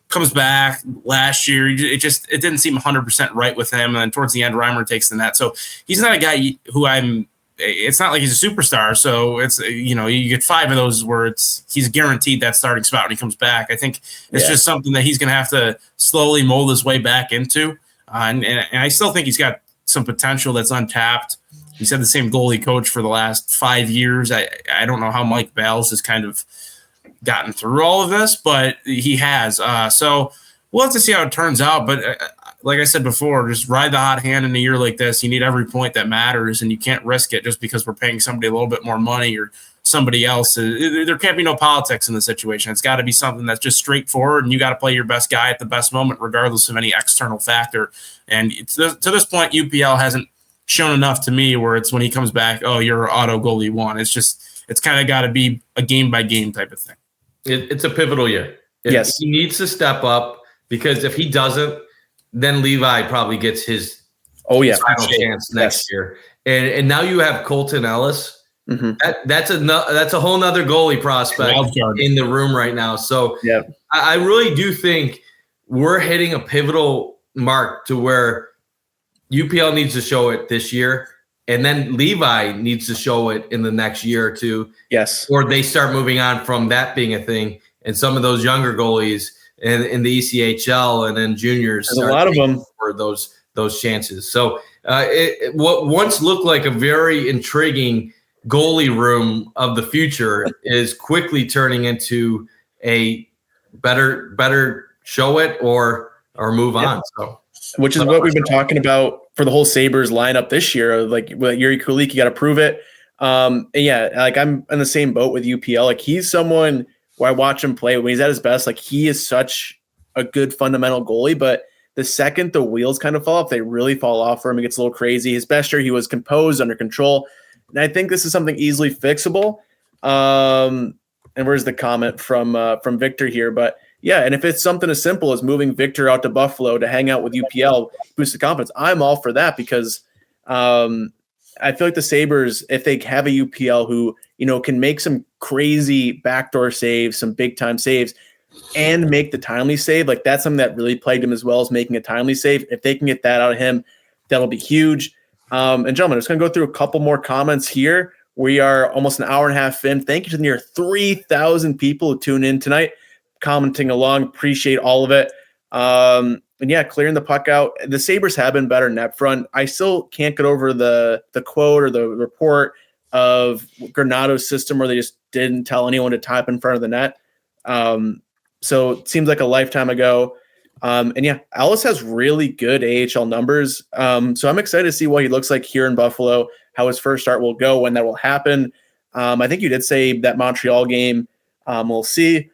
comes back last year. It didn't seem 100% right with him. And then towards the end, Reimer takes the net. So he's not a guy who it's not like he's a superstar. So it's, you get 5 of those where he's guaranteed that starting spot when he comes back. I think it's just something that he's going to have to slowly mold his way back into. And I still think he's got some potential that's untapped. He's had the same goalie coach for the last 5 years. I don't know how Mike Bales has kind of gotten through all of this, but he has. So we'll have to see how it turns out. But like I said before, just ride the hot hand in a year like this. You need every point that matters, and you can't risk it just because we're paying somebody a little bit more money or somebody else. There can't be no politics in the situation. It's got to be something that's just straightforward, and you got to play your best guy at the best moment, regardless of any external factor. And to this point, UPL hasn't shown enough to me where it's when he comes back, oh, you're auto goalie 1. It's kind of got to be a game-by-game type of thing. It's a pivotal year. Yes. He needs to step up, because if he doesn't, then Levi probably gets his final chance next year. And now you have Colton Ellis. Mm-hmm. That's a whole nother goalie prospect in the room right now. So I really do think we're hitting a pivotal mark to where UPL needs to show it this year, and then Levi needs to show it in the next year or two. Yes. Or they start moving on from that being a thing, and some of those younger goalies in the ECHL and then juniors. There's a lot of them for those chances. So what once looked like a very intriguing goalie room of the future is quickly turning into a better show it or move on. So, which is what we've been talking about for the whole Sabres lineup this year. Like with Yuri Kulik, you got to prove it. And like I'm in the same boat with UPL. Like he's someone where I watch him play when he's at his best. Like he is such a good fundamental goalie, but the second the wheels kind of fall off, they really fall off for him. It gets a little crazy. His best year, he was composed, under control. And I think this is something easily fixable. And where's the comment from Victor here? But yeah, and if it's something as simple as moving Victor out to Buffalo to hang out with UPL, boost the confidence, I'm all for that, because I feel like the Sabres, if they have a UPL who, can make some crazy backdoor saves, some big time saves, and make the timely save, like that's something that really plagued him as well as making a timely save. If they can get that out of him, that'll be huge. And gentlemen, I'm just going to go through a couple more comments here. We are almost an hour and a half in. Thank you to the near 3,000 people who tune in tonight, commenting along. Appreciate all of it. And yeah, clearing the puck out. The Sabres have been better net front. I still can't get over the quote or the report of Granato's system where they just didn't tell anyone to type in front of the net. So it seems like a lifetime ago. And yeah, Ellis has really good AHL numbers. So I'm excited to see what he looks like here in Buffalo, how his first start will go, when that will happen. I think you did say that Montreal game. We'll see.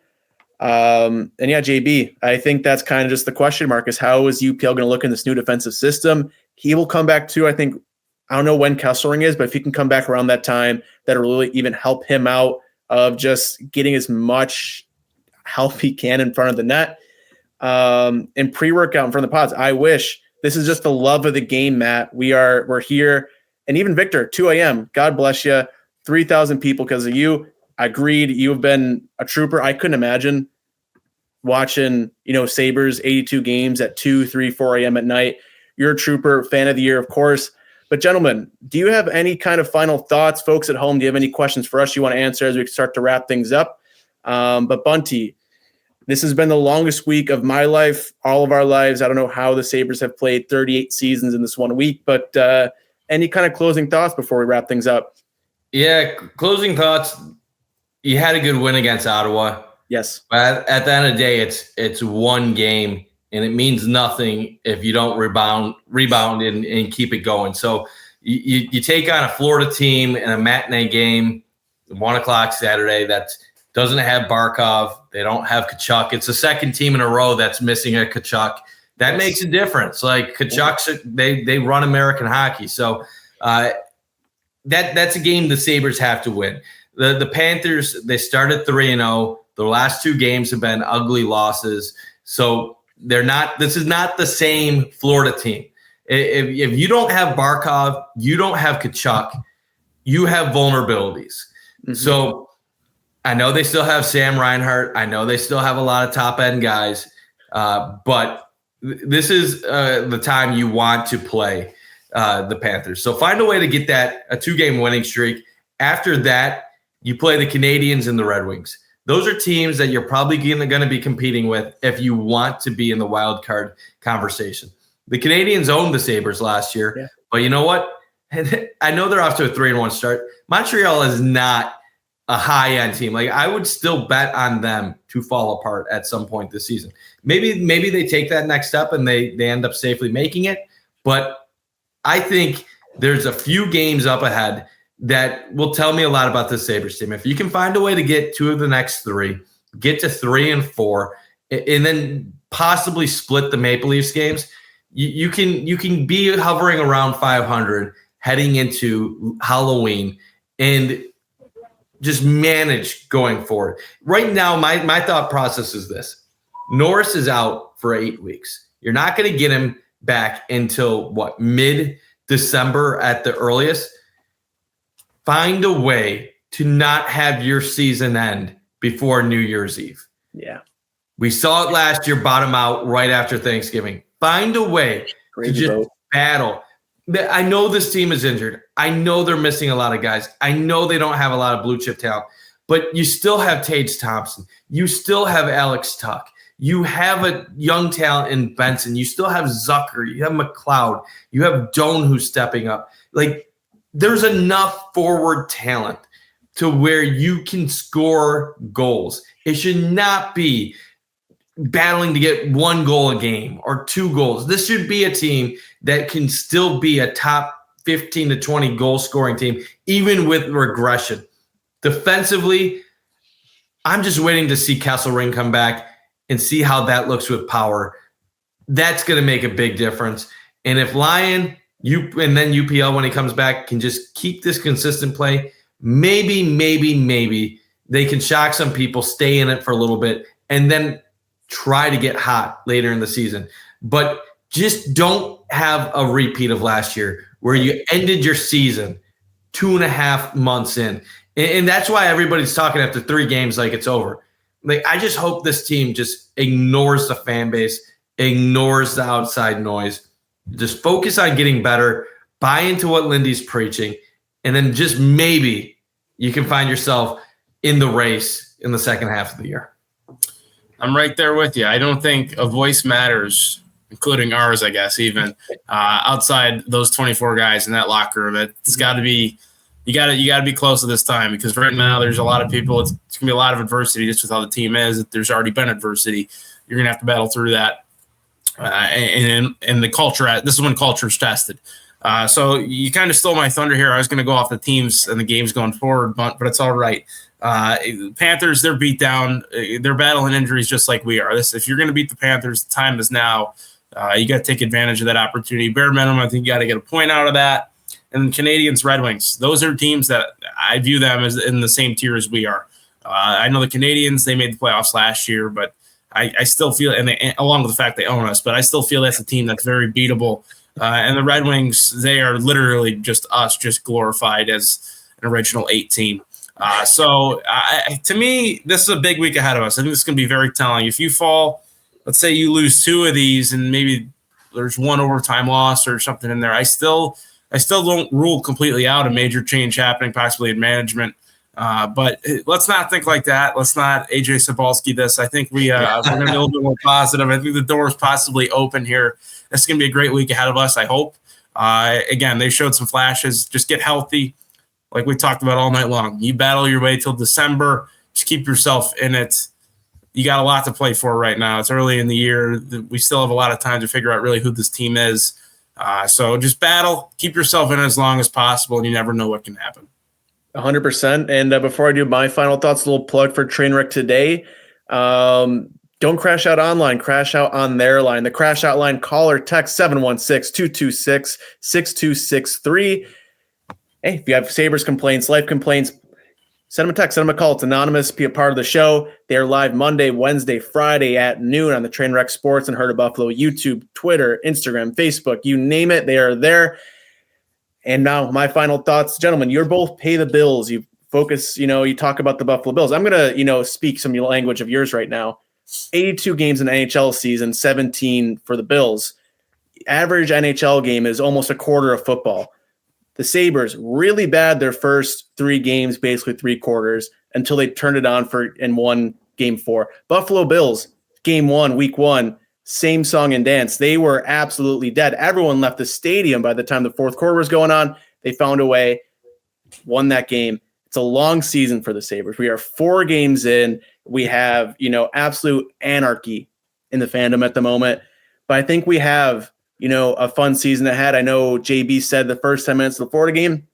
And yeah, JB, I think that's kind of just the question mark, is how is UPL going to look in this new defensive system? He will come back too. I think, I don't know when Kesselring is, but if he can come back around that time, that'll really even help him out of just getting as much help he can in front of the net. And pre-workout in front of the pods. I wish. This is just the love of the game, Matt. We're here. And even Victor, 2 a.m. God bless you. 3,000 people because of you. Agreed. You've been a trooper. I couldn't imagine watching, Sabres 82 games at 2, 3, 4 a.m. at night. You're a trooper, fan of the year, of course. But gentlemen, do you have any kind of final thoughts? Folks at home, do you have any questions for us you want to answer as we start to wrap things up? But Bunty, this has been the longest week of my life, all of our lives. I don't know how the Sabres have played 38 seasons in this 1 week, but any kind of closing thoughts before we wrap things up? Yeah, closing thoughts. You had a good win against Ottawa. Yes. But at the end of the day, it's one game, and it means nothing if you don't rebound and keep it going. So you take on a Florida team in a matinee game, 1 o'clock Saturday, that doesn't have Barkov. They don't have Kachuk. It's the second team in a row that's missing a Kachuk. That makes a difference. Like Kachuk's, they run American hockey. So that's a game the Sabres have to win. The Panthers, they started 3-0. Their last 2 games have been ugly losses. So this is not the same Florida team. If you don't have Barkov, you don't have Tkachuk, you have vulnerabilities. Mm-hmm. So I know they still have Sam Reinhart. I know they still have a lot of top-end guys. But this is the time you want to play the Panthers. So find a way to get that a 2-game winning streak. After that, you play the Canadiens and the Red Wings. Those are teams that you're probably going to be competing with if you want to be in the wild card conversation. The Canadiens owned the Sabres last year, but you know what? I know they're off to a 3-1 start. Montreal is not a high-end team. Like, I would still bet on them to fall apart at some point this season. Maybe they take that next step and they end up safely making it. But I think there's a few games up ahead that will tell me a lot about this Sabres team. If you can find a way to get 2 of the next 3, get to 3 and 4, and then possibly split the Maple Leafs games, you can be hovering around 500 heading into Halloween and just manage going forward. Right now, my thought process is this. Norris is out for 8 weeks. You're not going to get him back until, mid-December at the earliest. Find a way to not have your season end before New Year's Eve. Yeah. We saw it last year bottom out right after Thanksgiving. Find a way to just battle. I know this team is injured. I know they're missing a lot of guys. I know they don't have a lot of blue chip talent, but you still have Tage Thompson. You still have Alex Tuck. You have a young talent in Benson. You still have Zucker. You have McLeod. You have Doan who's stepping up. Like, there's enough forward talent to where you can score goals. It should not be battling to get 1 goal a game or 2 goals. This should be a team that can still be a top 15 to 20 goal scoring team, even with regression. Defensively, I'm just waiting to see Kesselring come back and see how that looks with power. That's going to make a big difference. And if Lyon, and then UPL when he comes back, can just keep this consistent play, maybe they can shock some people, stay in it for a little bit, and then try to get hot later in the season. But just don't have a repeat of last year where you ended your season 2.5 months in. And that's why everybody's talking after 3 games like it's over. Like, I just hope this team just ignores the fan base, ignores the outside noise, just focus on getting better, buy into what Lindy's preaching, and then just maybe you can find yourself in the race in the second half of the year. I'm right there with you. I don't think a voice matters, including ours, I guess, even outside those 24 guys in that locker room. It's got to be you got to be close to this time, because right now there's a lot of people. It's going to be a lot of adversity just with how the team is. There's already been adversity. You're going to have to battle through that. And the culture, this is when culture is tested. So you kind of stole my thunder here. I was going to go off the teams and the games going forward, but it's all right. Panthers, they're beat down. They're battling injuries just like we are. If you're going to beat the Panthers, the time is now. You got to take advantage of that opportunity. Bare minimum, I think you got to get a point out of that. And Canadiens, Red Wings, those are teams that I view them as in the same tier as we are. I know the Canadiens, they made the playoffs last year, but I still feel, and along with the fact they own us, but I still feel that's a team that's very beatable. And the Red Wings, they are literally just us, just glorified as an original 8 team. So to me, this is a big week ahead of us. I think this is going to be very telling. If you fall, let's say you lose 2 of these and maybe there's 1 overtime loss or something in there, I still don't rule completely out a major change happening, possibly in management. But let's not think like that. Let's not AJ Sabalski this. I think we're going to be a little bit more positive. I think the door is possibly open here. This is going to be a great week ahead of us, I hope. Again, they showed some flashes. Just get healthy, like we talked about all night long. You battle your way till December. Just keep yourself in it. You got a lot to play for right now. It's early in the year. We still have a lot of time to figure out really who this team is. So just battle. Keep yourself in as long as possible, and you never know what can happen. 100%. And before I do my final thoughts, a little plug for Trainwreck today. Don't crash out online, crash out on their line. The crash out line, call or text 716-226-6263. Hey, if you have Sabres complaints, life complaints, send them a text, send them a call. It's anonymous. Be a part of the show. They are live Monday, Wednesday, Friday at noon on the Trainwreck Sports and Heart of Buffalo YouTube, Twitter, Instagram, Facebook, you name it. They are there. And now my final thoughts, gentlemen, you're both pay the bills. You focus, you talk about the Buffalo Bills. I'm going to, speak some language of yours right now. 82 games in the NHL season, 17 for the Bills. Average NHL game is almost a quarter of football. The Sabres, really bad their first 3 games, basically 3 quarters, until they turned it on and won game 4. Buffalo Bills, game 1, week 1, same song and dance. They were absolutely dead. Everyone left the stadium by the time the fourth quarter was going on. They found a way, won that game. It's a long season for the Sabres. We are 4 games in. We have, absolute anarchy in the fandom at the moment. But I think we have a fun season ahead. I know JB said the first 10 minutes of the Florida game,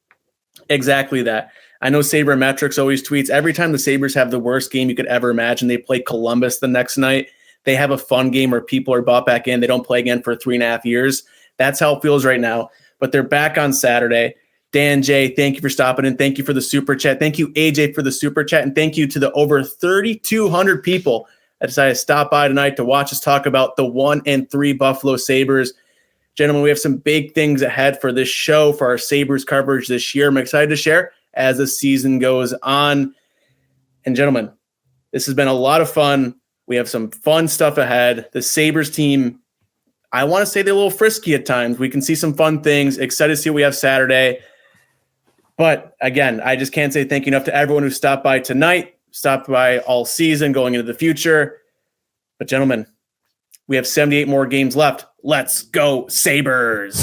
exactly that. I know Sabermetrics always tweets, every time the Sabres have the worst game you could ever imagine, they play Columbus the next night. They have a fun game where people are bought back in. They don't play again for 3.5 years. That's how it feels right now. But they're back on Saturday. Dan J, thank you for stopping in. Thank you for the super chat. Thank you, AJ, for the super chat. And thank you to the over 3,200 people that decided to stop by tonight to watch us talk about the 1-3 Buffalo Sabres. Gentlemen, we have some big things ahead for this show, for our Sabres coverage this year. I'm excited to share as the season goes on. And gentlemen, this has been a lot of fun. We have some fun stuff ahead. The Sabres team, I want to say they're a little frisky at times. We can see some fun things. Excited to see what we have Saturday. But again, I just can't say thank you enough to everyone who stopped by tonight, stopped by all season, going into the future. But gentlemen, we have 78 more games left. Let's go, Sabres.